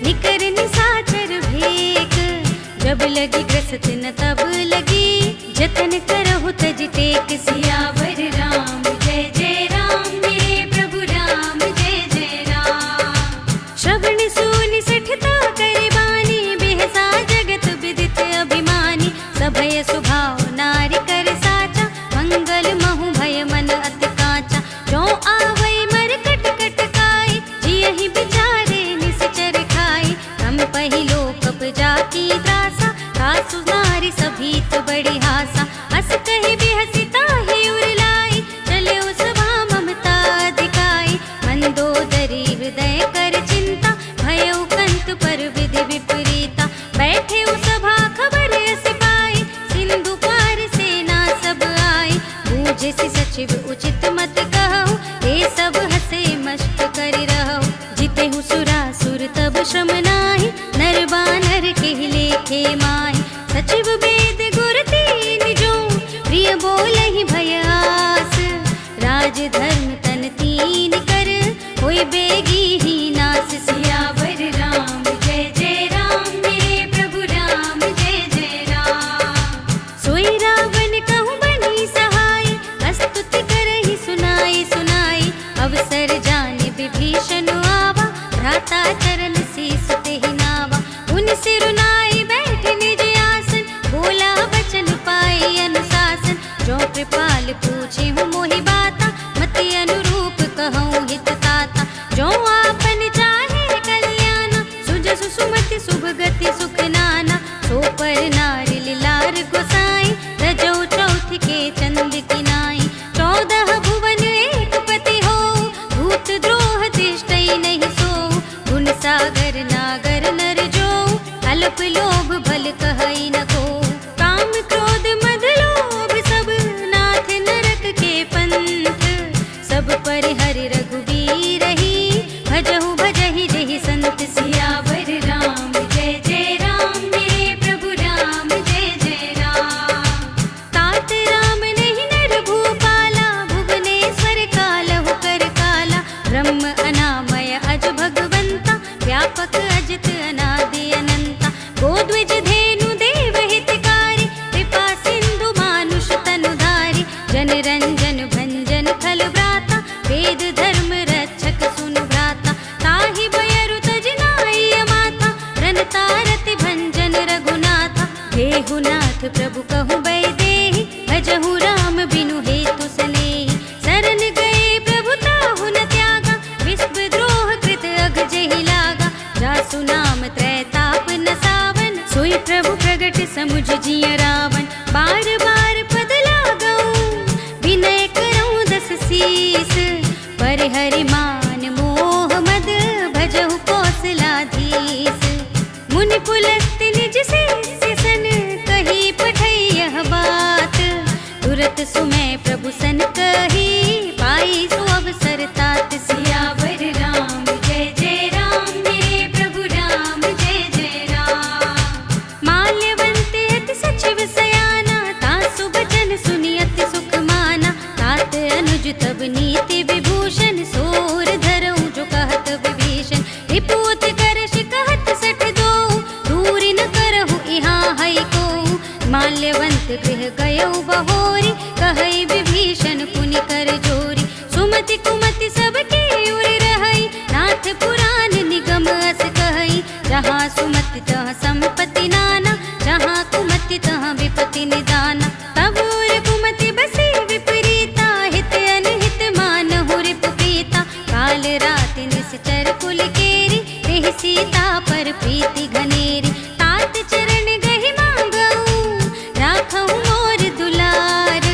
निकर निशाचर भेक। जब लगी ग्रसत न तब लगी, जतन करहु तज टेक। सियावर राम जय जय राम, मेरे प्रभु राम जय जय राम। श्रवण सुनि सठता करि बानी, राज धर्म तन तीन कर, होई बेगी ही नास। सियावर राम जय जय राम, मेरे प्रभु राम जय जय राम। सोई रावण कहूँ बनी सहाय, स्तुति करहि सुनाई सुनाई। अवसर जाने विभीषण आवा, भ्राता चरण शीस तेहि नावा। उन सिरुनाई बैठ निज आसन, बोला वचन पाई अनुशासन। जो कृपाल पूछे हूँ मोहि बाता, मति अनुरूप कहूँ हित ताता। जो आपन चाहे कल्याण, सुजसु सुमति शुभ गति सुख नाना। सो पर नारि लार गोसाई, रजौ चौथ के चंद की नाई। 14 भुवन एक पति हो, भूत द्रोह तिष्ठई नहीं सो। गुण सागर नागर नर जो, अल्प लोभ भल कहई न को। काम क्रोध मद लोभ सब, नाथ नरक के पंथ। सब पर हरि रघुबीर ही, भजहु भजहि जेहि संत। सियावर राम जय जय राम, मेरे प्रभु राम जय जय राम। तात राम नहीं नर भूपाला, भुवनेश्वर कालहु कर काला। ब्रह्म अनामय अज भगवंता, व्यापक अजित अनादि अनंता। गोद्विज धेनु देव हितकारी, कृपा सिंधु मानुष तनुधारी। जन रंजन भंजन खल व्राता, वेद धर्म रक्षक सुनु भ्राता। ताहि बयरु तज नाई माता, प्रणतारति भंजन रघुनाथा। देहुनाथ प्रभु कहु बै देहि, भजहु राम बिनु हेतु सनेहि। शरण गए प्रभु ताहु न त्यागा, विश्व द्रोह कृत अघ जेहि लागा। जासु नाम त्रैताप न सावन, सोई प्रभु प्रगट समुझ जिय रावण। बार बार पद लागऊं, विनय करऊं दस शीस। पर हरि मान मोह मद, भजहु कौशलाधीश। मुनि पुलस्त निज शिष्य सन, कही पठई यह बात। तुरत सुमय प्रभु सन कही, पाई सो अवसर तात। सियावर राम जय जय राम, मेरे प्रभु राम जय जय राम। माल्यवंत अति सचिव सयाना, तासु बचन सुनि अति सुख माना। तात अनुज तब नीति विभूषण, सोर धरऊं जो कहत विभीषण। रिपुत करश कहत सठ दो, दूर न करहु इहाँ हई को। माल्यवंत गृह गयऊ बहोरी, कहई विभीषण पुनि कर जोरी। सुमति कुमति सबके उर रहई, नाथ पुराण निगम अस कहई। जहाँ सुमति तहाँ संपत्ति नाना, जहाँ कुमति तहाँ विपत्ति निदाना। तब उर कुमति बसी विपरीता, हित अनहित मानहु रिपु प्रीता। काल राति निश्चर कुल केरी, तेहि सीता पर प्रीति घनेरी। तात चरण गहि मांगऊं, राखऊं मोर दुलार।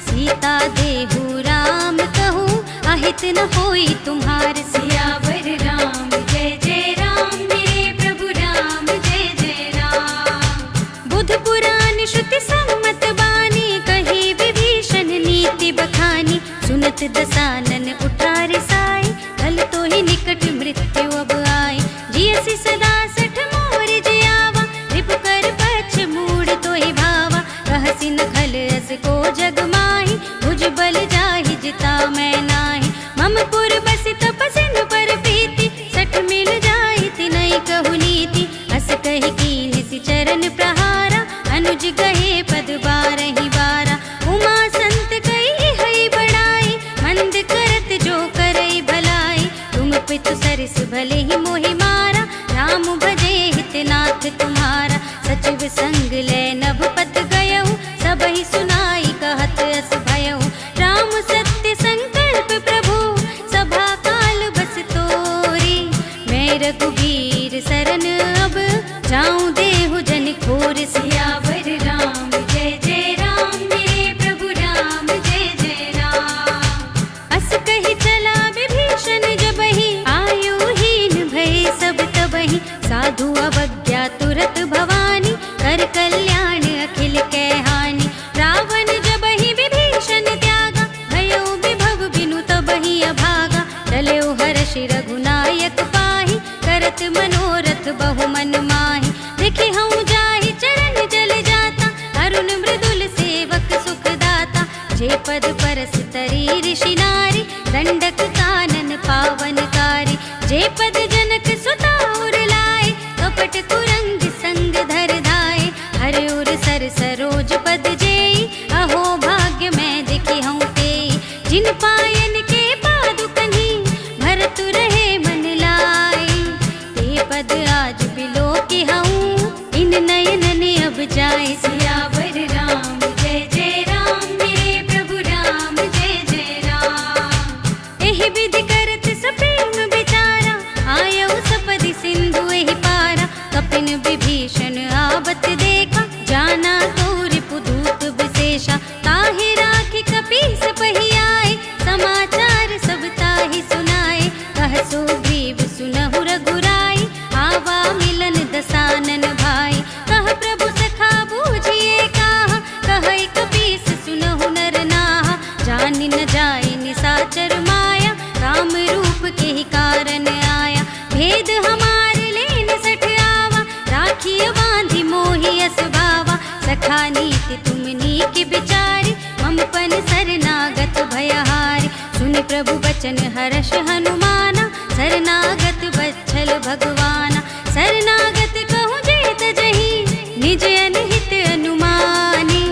सीता देहु राम कहूँ, अहित न होई तुम्हार। सियावर राम जय जय राम, मेरे प्रभु राम जय जय राम। बुध पुराण श्रुति सम्मत बानी, कही विभीषण नीति बखानी। सुनत दसानन उठार साई, कल तो ही निकट मृत्यु अब आई। जियसि सदा सठ मोर जियावा, रिपु कर पक्ष मूढ़ तो ही भावा। कहसि न खल अस को जग माही, भुज बल जाहि जिता मैं नाही। मम पुर बसि तपसिन पर प्रीति, सठ मिल जाहि तिनहि कहु नीति। अस कहि कीन्हि चरण प्रहारा, अनुज गहे पद बारहि बारा। उमा संत कही हई बड़ाई, मंद करत जो करई भलाई। तुम पितु सरिस भले ही मोहि मारा, राम भजे हितनाथ तुम्हारा। सचिव संग ले नभ पत गयऊ, सबहि सुनाई कहत अस भयऊ। राम सत्य संकल्प प्रभु, सभा काल बस तोरी। मैं रघुबीर सरन अब, जाऊं देहु जन खोर। सियावर राम जय जय राम, मेरे प्रभु राम जय जय राम। अस कही चला विभीषण जबहि, आयुहीन भय सब तबहि। साधु अवज्ञा तुरत भवानी, कर कल्याण अखिल कै हानि। रावण जबहि विभीषण त्यागा, भयउ विभव बिनु तबहि अभागा। चलेउ हर्षि रघुनायक पाहि, करत मनोरथ बहु मन माहि। देखि हऊँ जाहि चरण जल जाता, अरुण मृदुल सेवक सुख दाता। जे पद परस तरी ऋषि नारी, दंडक कानन पावनकारी। जे पद जनक सुता उर लाए, कपट कुरंग संग धर धाए। हर उर सर सरोज पद जेई, अहो भाग्य मैं देखी हूँ तेई। जिन पायन के पादुकन्ही, भरत रहे मन लाए। ते पद आज बिलो के हूँ, इन नयनन अब जाए। सियावर राम जय जय राम, मेरे प्रभु राम जय जय राम। एहि विधि करत सप्रेम विचारा, आयौ सपदि सिंधु एहि पारा। कपिन विभीषण आवत देखा, जाना तो रिपुदूत विशेषा। ताहि राखि कपीस पहियाए, समाचार सब ताहि सुनाए। कह सुग्रीव सुनहु रघुराई, आवा मिलन दसानन भाई। कह प्रभु सखा बूझिए काहा, कहै कपीस सुनहु नर नाहा। जानि न जाय निसाचर माया, राम रूप के ही कारण आया। भेद हमार लेन सठ आवा, राखिय बांधि मोहि अस भावा। सखा नीति तुम नीक बिचारी, मम पन शरणागत भयहारी। सुनि प्रभु बचन हर्ष हनुमाना, शरणागत बच्छल भगवाना। शरणागत कहूँ जेत जहीं, निज अनहित अनुमानी।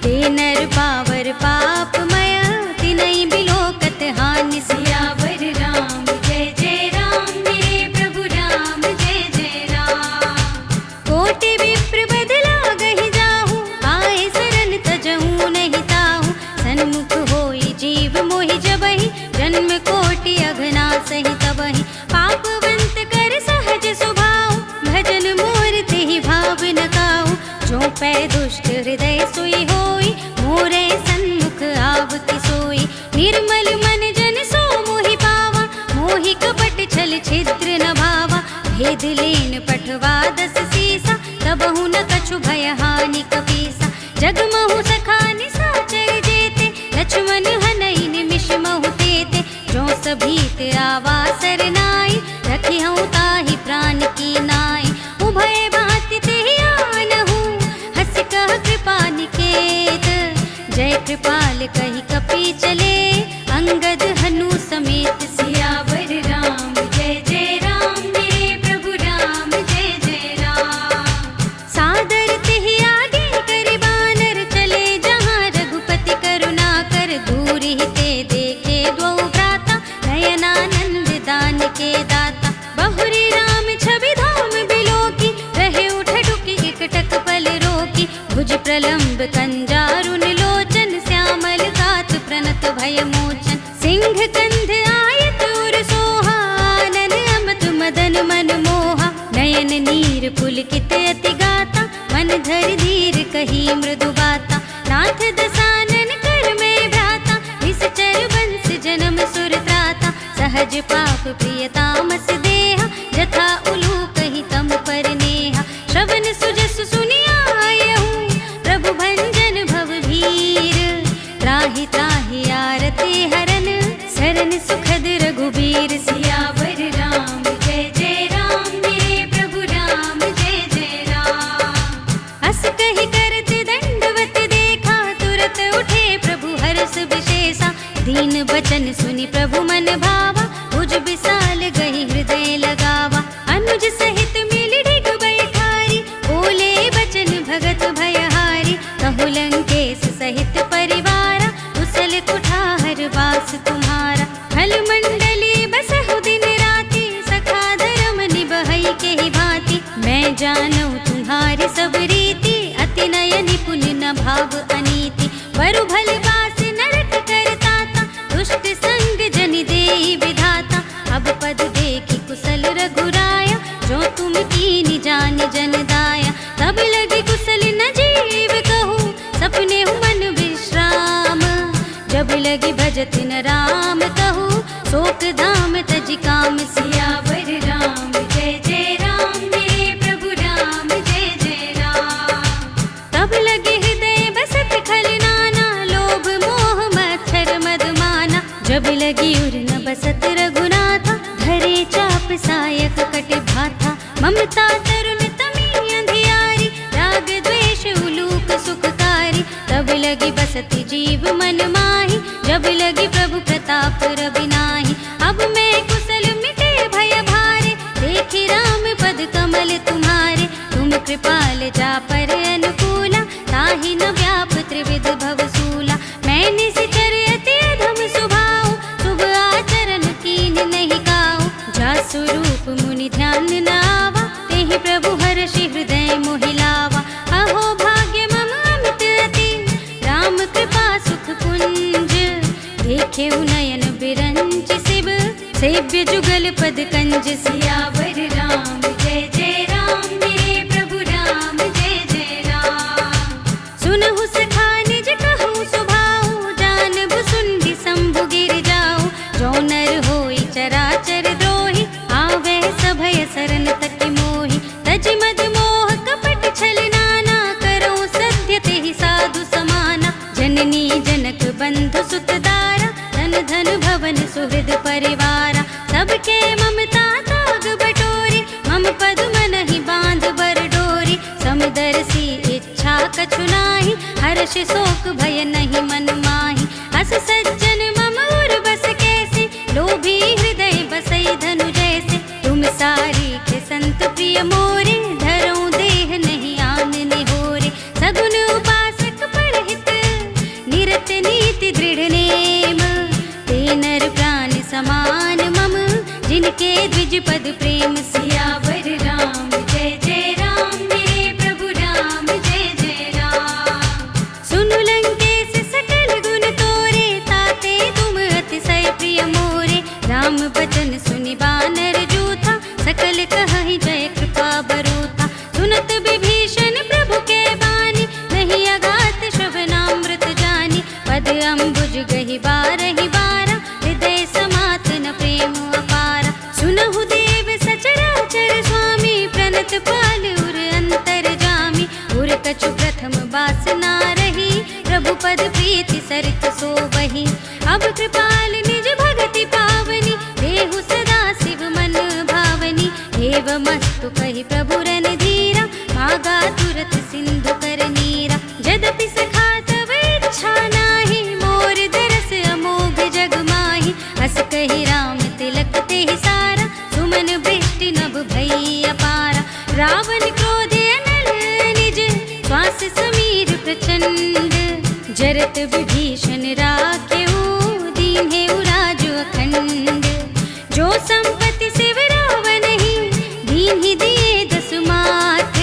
ते नर पावर पाप मया, तिनहि बिलोकत हानि। सियावर राम जय जय राम, मेरे प्रभु राम जय जय राम। कोटि विप्र बदला गहि जाहू, आए शरण तजहू नहीं ताहू। सन्मुख होई जीव मोहि जबहि, जन्म कोटि अघना सहि तबहि। पापवंत कर सहज स्वभाव, भजन मोर तेहि भाव न काहू। जो पै दुष्ट हृदय सोई होई, मोरे सन्मुख आवति सोई। निर्मल मन जन सो मोहि पावा, मोहि कपट छल छिद्र न भावा। भेद लेन पठवा दस सीसा, तबहु न कछु भय हानि कपीसा। जगमहु सखा निसाचर जेते, लक्ष्मण हनई निमिष महु तेते। जो सभीत आवा सरनाई, रखी हूँ ताहि प्राण की नाई। उभय भांति तेहि आनहु, हस कह कृपा निकेत। जय कृपाल कहि कपि चले, अंगद हनु समेत। सियावर राम जय जय राम, मेरे प्रभु राम जय जय राम। सादर तेहि आगे करि बानर, चले जहाँ रघुपति करुणा कर। दूर ही ते देखे द्वौ भ्राता, नयनानंद दान के दाता। बहुरी राम छवि धाम बिलोकी, रहे उठ डुकी एकटक पल रोकी। भुज प्रलंब कंजारुन लोचन, श्यामल गात प्रणत भय मोचन। सिंह कंध आयत उर सोहा, आनन अमत मदन मन मोहा। नयन नीर पुलकित अति गाता, मन धर धीर कही मृदु बाता। नाथ दसानन कर में भ्राता, निश्चर बंस जन्म सुर त्राता। सहज पाप प्रिय तामस देहा, जथा उलूक ही तम पर नेहा। श्रवण सुजस सुनियायहूँ, प्रभु भंजन भव भीर। त्राहि त्राहि आरती हरन, शरण सुखद रघुबीर। सियावर राम जय जय राम, मेरे प्रभु राम जय जय राम। अस कहि करत दंडवत देखा, तुरत उठे प्रभु हर्ष विशेषा। दीन बचन सुनि प्रभु मन भावा, भुज विशाल गहि हृदय लगावा। अनुज सहित मिलि डिग बैठारी, बोले बचन भगत भयहारी। कहु लंकेश सहित परिवारा, कुशल कुठार वास तुम्हारा। फल मंडली बसहु दिन राति, सखा धर्म निबहै के ही भांति। मैं जानू तुम्हारी सब रीति, अति नय निपुण न भाव अनीति। वरु भल बास नरक करताता, दुष्ट संग जनि देहि विधाता। अब पद देखि कुशल रघुराया, जो तुम कीनि जानि जन दाया। तब लगी कुशल न जीव कहूँ, सपने मन विश्राम। जब लगी भजत न राम कहूँ, शोक धाम तजि काम। सियावर राम जय जय राम, मेरे प्रभु राम जय जय राम। तब लगे हृदय बसत खल नाना, लोभ मोह मच्छर मद माना। जब लगी उर न बसत रघुनाथा, धरे चाप सायक कट भाथा। ममता तरुण तमी अंधियारी, राग द्वेष उलूक सुखकारी। तब लगी बसती जीव मन माही, जब लगी प्रभु प्रताप पार बिनाही। अब मैं कुशल मिटे भय भारे, देखी राम पद कमल तुम्हारे। तुम कृपाल जा पर अनुकूला, ताहि न व्याप त्रिविध भवसूला। मैंने सिचर अति अधम सुभाव, शुभ आचरण कीन नहीं काऊ। जा स्वरूप मुनि ध्यान न आवा, तेहि प्रभु हर्षि हृदय मोहिलावा। अहो भाग्य मम अमित अति, राम कृपा सुख पुंज। देखे नयन बिरंच शिव, सेव्य जुगल पद कंज। सियावर राम जय जय राम, मेरे प्रभु राम जय जय राम। सुनहु सखा निज कहूँ सुभाऊ, जानब सुंदि शंभु गिर जाऊ। जो नर होई चराचर द्रोही, आवे सभय सरन तक मोहि। तज मद मोह कपट छल नाना, करो सत्य तेहि साधु समाना। जननी जनक बंधु सुत दारा, धन धन भवन सुहृद परिवारा। सबके ममता ताग बटोरी, मम पद मनहि बांध बर डोरी। समदर्शी इच्छा कछु नाही, हर्ष शोक भय नहीं मन माही। अस सज्जन मम उर बस कैसे, लोभी हृदय बसई धनु जैसे। तुम सारी के संत प्रिय मोरे, धरो देह नहीं आन निहोरे। सगुन उपासक परहित, निरत नीति दृढ़ नेम। ते नर प्राण समान मम, जिनके द्विज पद प्रेम। सियावर राम जय जय राम, मेरे प्रभु राम जय जय राम। सुनु लंकेश सकल गुण तोरे, ताते तुम अतिशय प्रिय मोरे। राम बचन सुनि बानर जूथा, सकल कहहि जय कृपा बरूथा। सुनत विभीषण प्रभु के बानी, नहीं अगात श्रवणामृत जानी। पद अम्बुज गहि बारहि बारा, हृदय समातन प्रेम अपारा। सुनहु देव सचराचर स्वामी, प्रणत पाल उर अंतर जामी। उर कछु प्रथम बासना रही, प्रभु पद प्रीति सरित सोबहि। अब कृपाल निज भगति पावनी, देहु सदा शिव मन भावनी। एवमस्तु कहि प्रभु रन धीरा, मागा तुरत सिंधु कर नीरा। यद्यपि सखा तव इच्छा नाही, मोर दरस अमोघ जग माही। हस कहि राम तिलक तेहि सारा, सुमन वृष्टि नभ भई अपारा। रावण क्रोधे अनल निज, श्वास समीर प्रचंड। जरत विभीषण राखेऊ, दीन्हेउ राजु अखंड। जो संपत्ति शिव रावणहि, दीन्हि दिए दसु मात।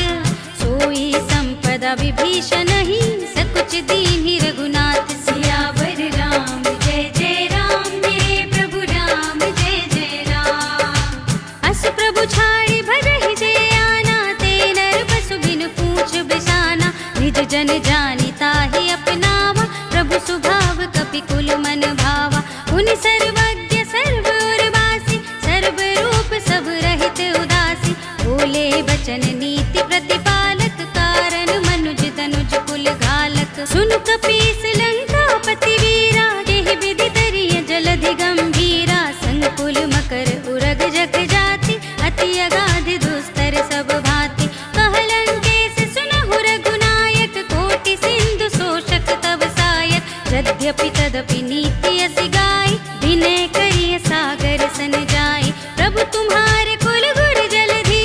सोई संपदा विभीषण ही, सकुच दीन्हि रघुनाथ। सियावर राम जय जय राम, मेरे प्रभु राम जय जय राम। अस प्रभु छाड़ी भजहि जय आना, ते नर बसु बिनु पूछ बिसाना। निज जन जानि ताहि अपनावा, प्रभु सुभाव कपि कुल मन भावा। पुनि सर्वज्ञ सर्व उर्वासी, सर्व रूप सब रहित उदासी। बोले बचन नीति प्रतिपालक, कारण मनुज तनुज कुल घालक। सुन कपीस लंकापति वीरा, जेहि विधि तरिय जलधि गंभीरा। संकुल मकर उरग जग जाति, अति अगाध दुस्तर सब भांति। कह लंकेश सुनहु रघुनायक, कोटि सिंधु शोषक तव सायक। यद्यपि तदपि नीति असि गाई, विनय करिय सागर सन जाई। प्रभु तुम्हारे कुल गुर जलधि,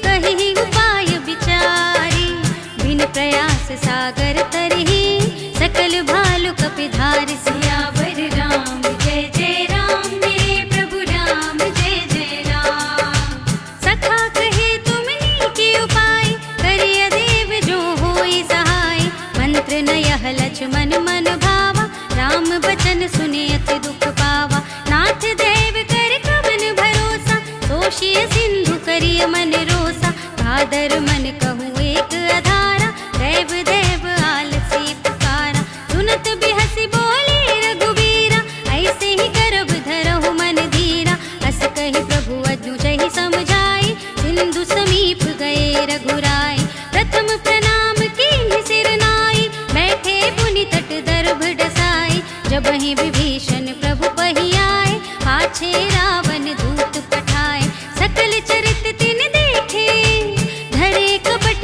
कहि उपाय विचारी। बिन प्रयास सागर तरहि, सकल भालु कपि धारि। सियावर राम जय जय राम, मेरे प्रभु राम जय जय राम। सखा कहे तुम नीकी उपाय, करिय देव जो होई सहाय। मंत्र नयह लक्ष्मण मन भावा, राम बचन सुने अति दुख पावा। नाथ देव कर कवन भरोसा, तोषिय सिंधु करिय मन रोसा। भादर मन कहूँ एक अधारा, देव देव आलसी पुकारा। सुनत बिहसी बोले रघुबीरा, ऐसे ही करब धरहु मन धीरा। अस कहि प्रभु अजुजहि समझाई, सिंधु समीप गए रघुराई। प्रथम प्रणाम कीन्हि सिर नाई, बैठे पुनि तट दर्भ डसाई। जबहि विभीषण प्रभु पहि आए, पाछे रावण दूत पठाए। सकल चरित तिन देखे, धरे कपट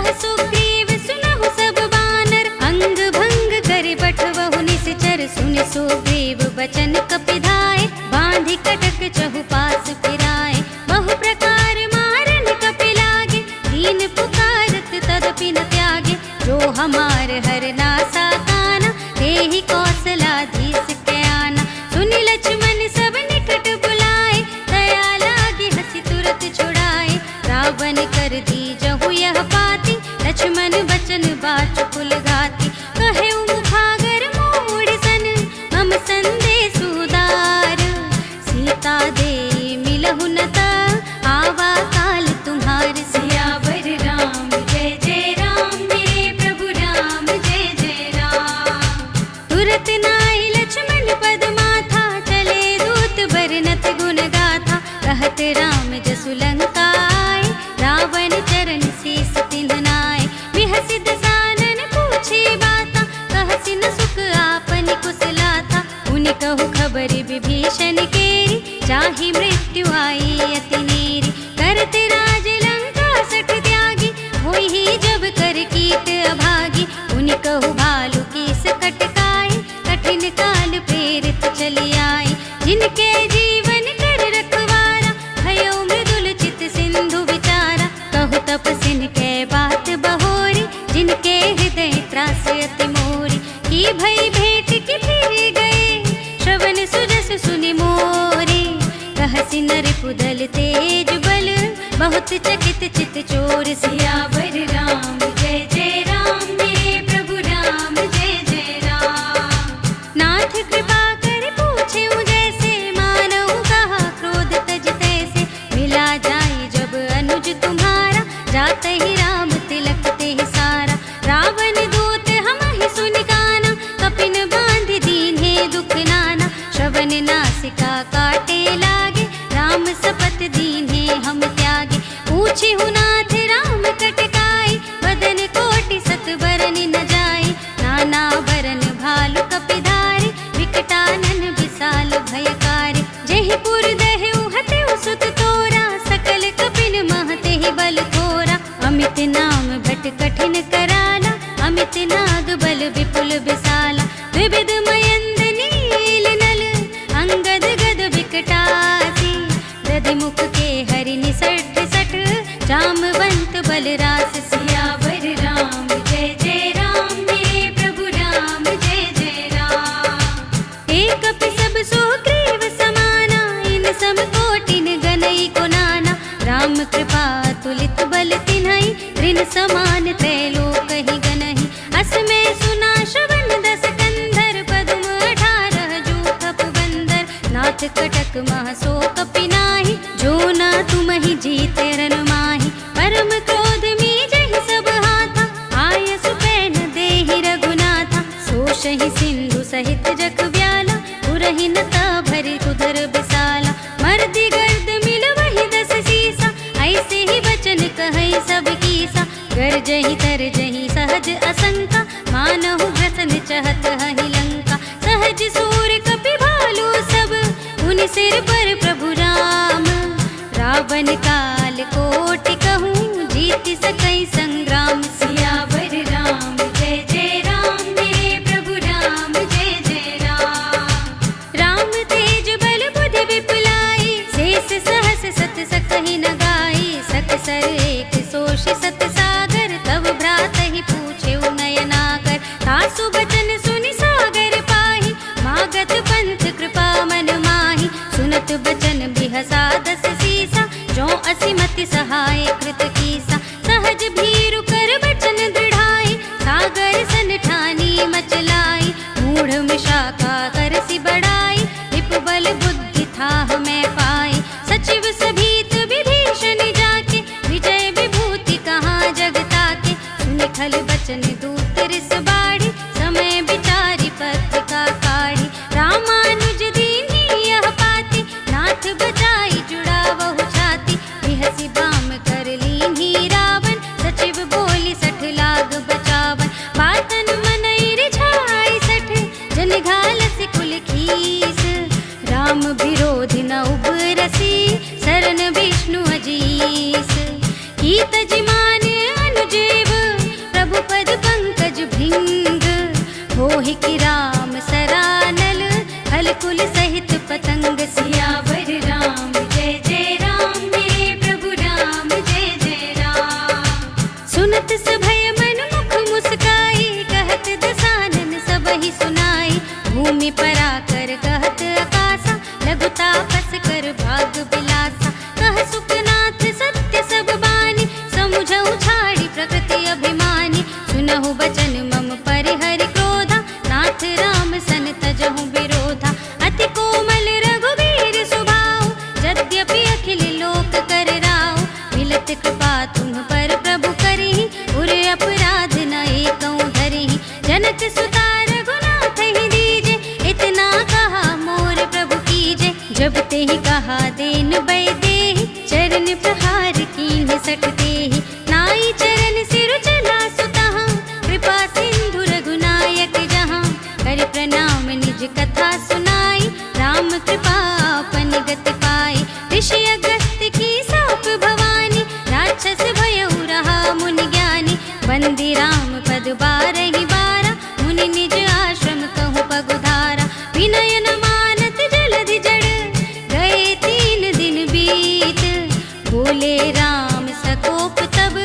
कह सुग्रीव सुनहु सब बानर, अंग भंग करे बठवहु निश्चर। सुन सुग्रीव बचन कपिधाय, बांधि कटक चहुपास फिराए। बहु प्रकार मारन कपि लागे, दीन पुकारत तदपि न त्यागे। जो हमार हरनासा काना, तेहि कौशलाधीश के आना। सुनि लक्ष्मण सब निकट बुलाए, दया लागी हंसी तुरत छुड़ाए। रावण कर दीजहु यह बाती, लक्ष्मण बचन बाचुकुल घाती। कहे मुखागर मोड़ सन, मम संदेश उदार। सीता दे मिलहु न ता, आवा काल तुम्हार। सियावर राम जय जय राम, मेरे प्रभु राम जय जय राम। तुरत नाई लक्ष्मण पद माथा, चले दूत बरनत गुण गाथा। कहत राम जसु लंका आए, रावण चरण शीस तिन्ह नाय। बिहसि दसानन पूछे बाता, कहसि न सुख आपनि कुशलाता। उनि कहु खबर विभीषण केरी, चाहि मृत्यु आई अति नेरी। करत राज लंका सठ त्यागी, होई जब कर कीट अभागी। उनि कहु भालु कीस कटकाई, कठिन काल प्रेरित चली आई। जिनके जीवन कर रखवारा, भयो मृदुल चित सिंधु विचारा। कहु तपसिन के बात बहोरी, जिनके हृदय त्रास अति मोरी। की भई भेंट की फिर गए, श्रवण सुजस सुनि मोरे। कहसि नर पुदल तेज बल, बहुत चकित चित चोर। सियावर राम जय जय राम, मेरे प्रभु राम जय जय राम। नाथ कृपा कर पूछेउ जैसे, मानहु कहा क्रोध तज तैसे। मिला जाई जब अनुज तुम्हारा, जाते ही राम तिलक तेहि सारा। रावण दूत हमहि सुनि काना, कपिन बांधि दीन्हे दुख नाना। श्रवण नासिका काटे लागे, राम सपत दीन्हे हम त्यागे। पूछिहु नाथ राम कटकाई, बदन कोटि सत बरनि न जाई। नाना बरन भालु कपिधारी, विकटानन विशाल भयकारी। जेहि पुर दहेउ हतेउ सुत तोरा, सकल कपिन मह तेहि बल थोरा। अमित नाम भट कठिन कराला, अमित नाग बल विपुल विशाला। विविध मयंद नील नल, अंगद गद विकटासी। दधि मुख के हरि निसठ सठ, जामवंत बलरास। सियावर राम जय जय राम, मेरे प्रभु राम जय जय राम। एक कपि सब सुग्रीव समाना, इन सम कोटिन गनई को नाना। राम कृपा तुलित बल तिन्हई, ऋण समान त्रैलोक ही गनहि। अस में सुना श्रवण दस कंधर, पदुम 18 जूथप बंदर। नाथ कटक मह सो कपि नाही, जो ना तुम ही जीते रन माही। परम क्रोध मीजहि सब हाथा, आय सुपैन देहि रघुनाथा। सोषहि सिंधु सहित जग व्याला, पुरहि न ता भरि उदर विशाला। मर्दि गर्द मिलवहि दस सीसा, ऐसे ही बचन कहई सब कीसा। गरजहि तरजहि सहज असंका, मानहु ग्रसन चहत हहि लंका। सहज सूर कपि भालु सब, उनि सिर पर प्रभु राम। रावण काल कोटि कहूँ, जीति सकई संग्राम। सियावर राम जय जय राम, मेरे प्रभु राम जय जय राम। राम तेज बल बुद्धि विपुलाई, शेष सहस सत सकहि न गाई। सकसर एक सोषि सत सागर, तब भ्रातहि पूछेउ नयनाकर। तासु बचन सुनि सागर पाहि, मागत पंथ कृपा मन माहि। सुनत बचन बिहसा दस सीसा, जो असिमति सहाय कृत कीसा। सहज भीरु कर बचन दृढ़ाई, सागर सन ठानी मचलाई। मूढ़ मिशाका करसि बढ़ाई, विपु बल बुद्धि थाह मैं पाई। सचिव सभीत विभीषण जाके, विजय विभूति कहाँ जग ताके। सुनि खल बचन दूत रिस बाढ़ी, समय विचारी पत्रिका काढ़ी। रामानुज दीन्ही यह पाती, नाथ बचाई जुड़ावहु छाती। बिहसि बाम कर लीन्ही रावण, सचिव बोली सठ लाग बचावन। बातन मनई रिझाई सठ, जन घालसि कुल खीस। राम विरोधि न उबरसी, शरण विष्णु अजीस। की तजमान अनुजेव, मोहि पराकर कहत आकासा, लघु तापस कर भाग बिलासा। कह सुखनाथ सत्य सब बानी, समुझऊ छाड़ी प्रकृति अभिमानी। सुनहु बचन मम परिहरि क्रोधा, नाथ राम सन तजहु विरोधा। अति कोमल रघुवीर सुभाऊ, यद्यपि अखिल लोक कर राऊ। मिलत कृपा तुम पर प्रभु करिहि, उर अपराध न एकौ धरिहि। जनक सुता रघुनाथ ही दीजे, इतना कहा मोर प्रभु कीजे। जब ते ही कहा देन बै देहि, चरण प्रहार कीन्ह सठ देहि। नाई चरण सिर चला सुतहाँ, कृपा सिंधु रघुनायक जहाँ। कर प्रणाम निज कथा सुनाई, राम कृपा आपन गति पाई। ऋषि अगस्त्य की साप भवानी, राक्षस भयउ रहा मुनि ज्ञानी। वंदी राम पद बारहि बारा, मुनि निज आश्रम कहु पगुधारा। विनय न मानत जलधि जड़, गए 3 दिन बीत। बोले राम सकोप तब,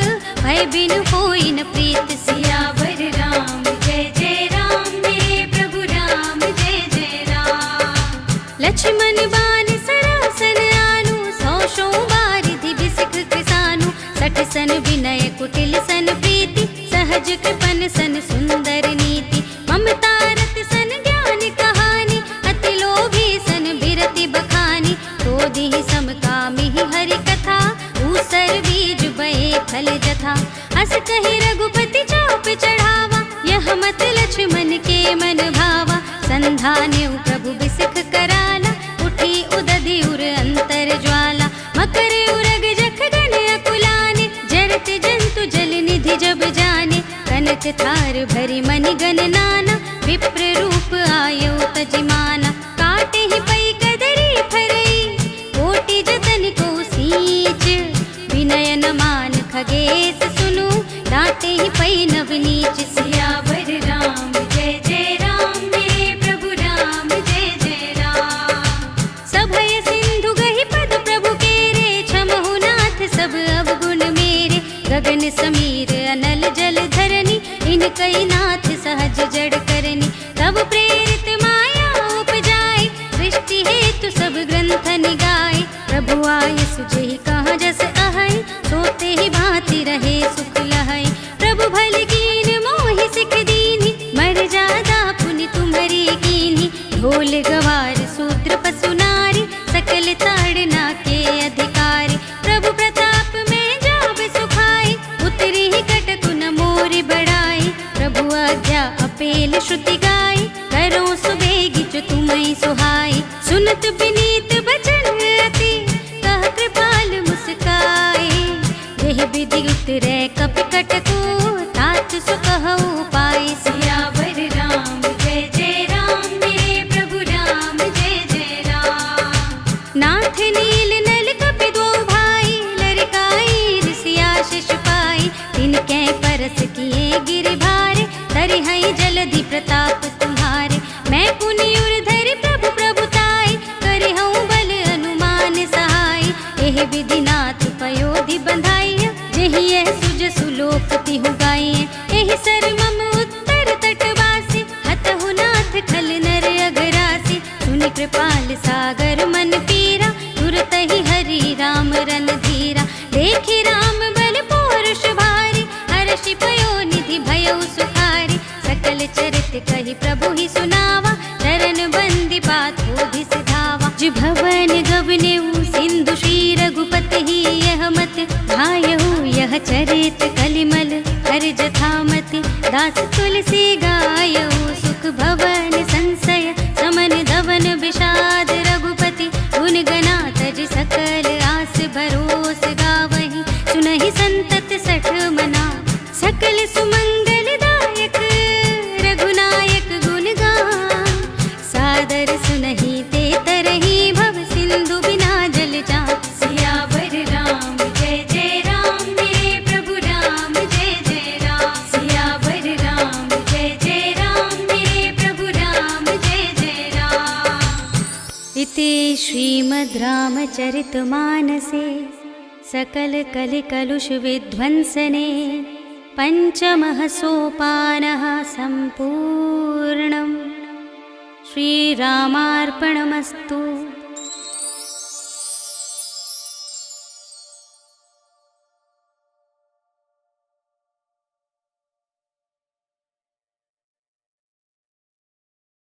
भय बिनु होई न प्रीत। सियावर राम जय जय राम, मेरे प्रभु राम जय जय राम। लक्ष्मण बान सरासन आनु, 100 बारिधि बिसिख कृसानु। 60 सन विनय कुटिल सन प्रीति, सहज कृपन सन सुंदर नीति। ममता रत सन ज्ञान कहानी, अति लोभी सन बिरति बखानी। क्रोधि समकामी हरि कथा, ऊसर बीज बए फल जथा। अस कहि रघुपति चाप चढ़ावा, यह मत लक्ष्मण के मन भावा। संधान्यु प्रभु बिसिख कराला, उठी उदधि उर अंतर ज्वाला। मकर उरग जख गन अकुलाने, जरत जंतु जल निधि जब जाने। कनक थार भरी मनि गन नाना, विप्र रूप आयो तजिमाना। काटे ही पई कदरी फरई, कोटि जतन को सींच। विनय न मान खगेश सुनु, डांटे ही पई नव नीच। सियावर राम जय जय राम, मेरे प्रभु राम जय जय राम। सभय सिंधु गहि पद प्रभु केरे, क्षमहु नाथ सब अवगुण मेरे। गगन समीर अनल जल धरनी, इनकई नाथ सहज जड़ करनी। तब प्रेरित माया उपजाए, सृष्टि हेतु सब ग्रंथ निगाए। प्रभु आय सुजहि कहाँ जस अहै, सोते ही भांति रहे सुख लहै। प्रभु भल कीन मोहि सिख दीन्हि, मर जादा पुनि तुम्हरी कीन्हि। ढोल गवार सूत्र पशु नारी, सकल ताड़ना के अधिकारी। प्रभु प्रताप में जाब सुखाई, उतरी ही कटकु न मोरि बढ़ाई। प्रभु आज्ञा अपेल श्रुति गाई, करो सुबेगी जो तुम्हें सुहाई। सुनत विनीत बचन अति, कह कृपाल मुस्काई। यह विधि उतरै कपि कटको, तात सुकहु पाई। सियावर राम जय जय राम, मेरे प्रभु राम जय जय राम। नाथ नील नल कपि दो भाई, लरिकाई ऋषिया शिष पाई। तिनकै परस किए गिरि भारे, तरिहै जलधि प्रताप तुम्हारे। मैं पुनि उर धरि प्रभु प्रभुताई, करिहउँ बल अनुमान सहाय। एह विधि नाथ पयोधि बंधाइय, जेहि यह सुज सुलोक तिहु गाइय। एहि सर मम उत्तर तटवासी, हतहु नाथ खल नर अगरासी। सुनि कृपाल सागर मन पीरा, तुरत ही हरि राम रन धीरा। देखि राम बल पौरुष भारी, हर्षि पयो निधि भयउ सुखारी। सकल चरित कहि प्रभु ही सुनावा, चरण बंदी बात होधि सिधावा। जिभवन गवनेउ सिंधु श्री रघुपति ही, यह मत भायहु यह चरित कलिमल। हर जथामति दास तुलसी गायहु, सुख भवन संशय समन धवन विषाद। रघुपति गुण गना तज सकल आस भरोस गावहि। सुनहि संतत सठ मना, सकल सुमंगल दायक। रघुनायक गुण गान, सादर सुनहि ते तरहि। भव सिंधु बिना जल जान। सियावर राम जय जय राम, मेरे प्रभु राम जय जय राम। सियावर राम जय जय राम, मेरे प्रभु राम जय जय राम। इति श्रीमद् रामचरितमानसे सकल कलिकलुष विध्वंसने, पंचमः सोपानः सम्पूर्णम्। श्रीरामार्पणमस्तु।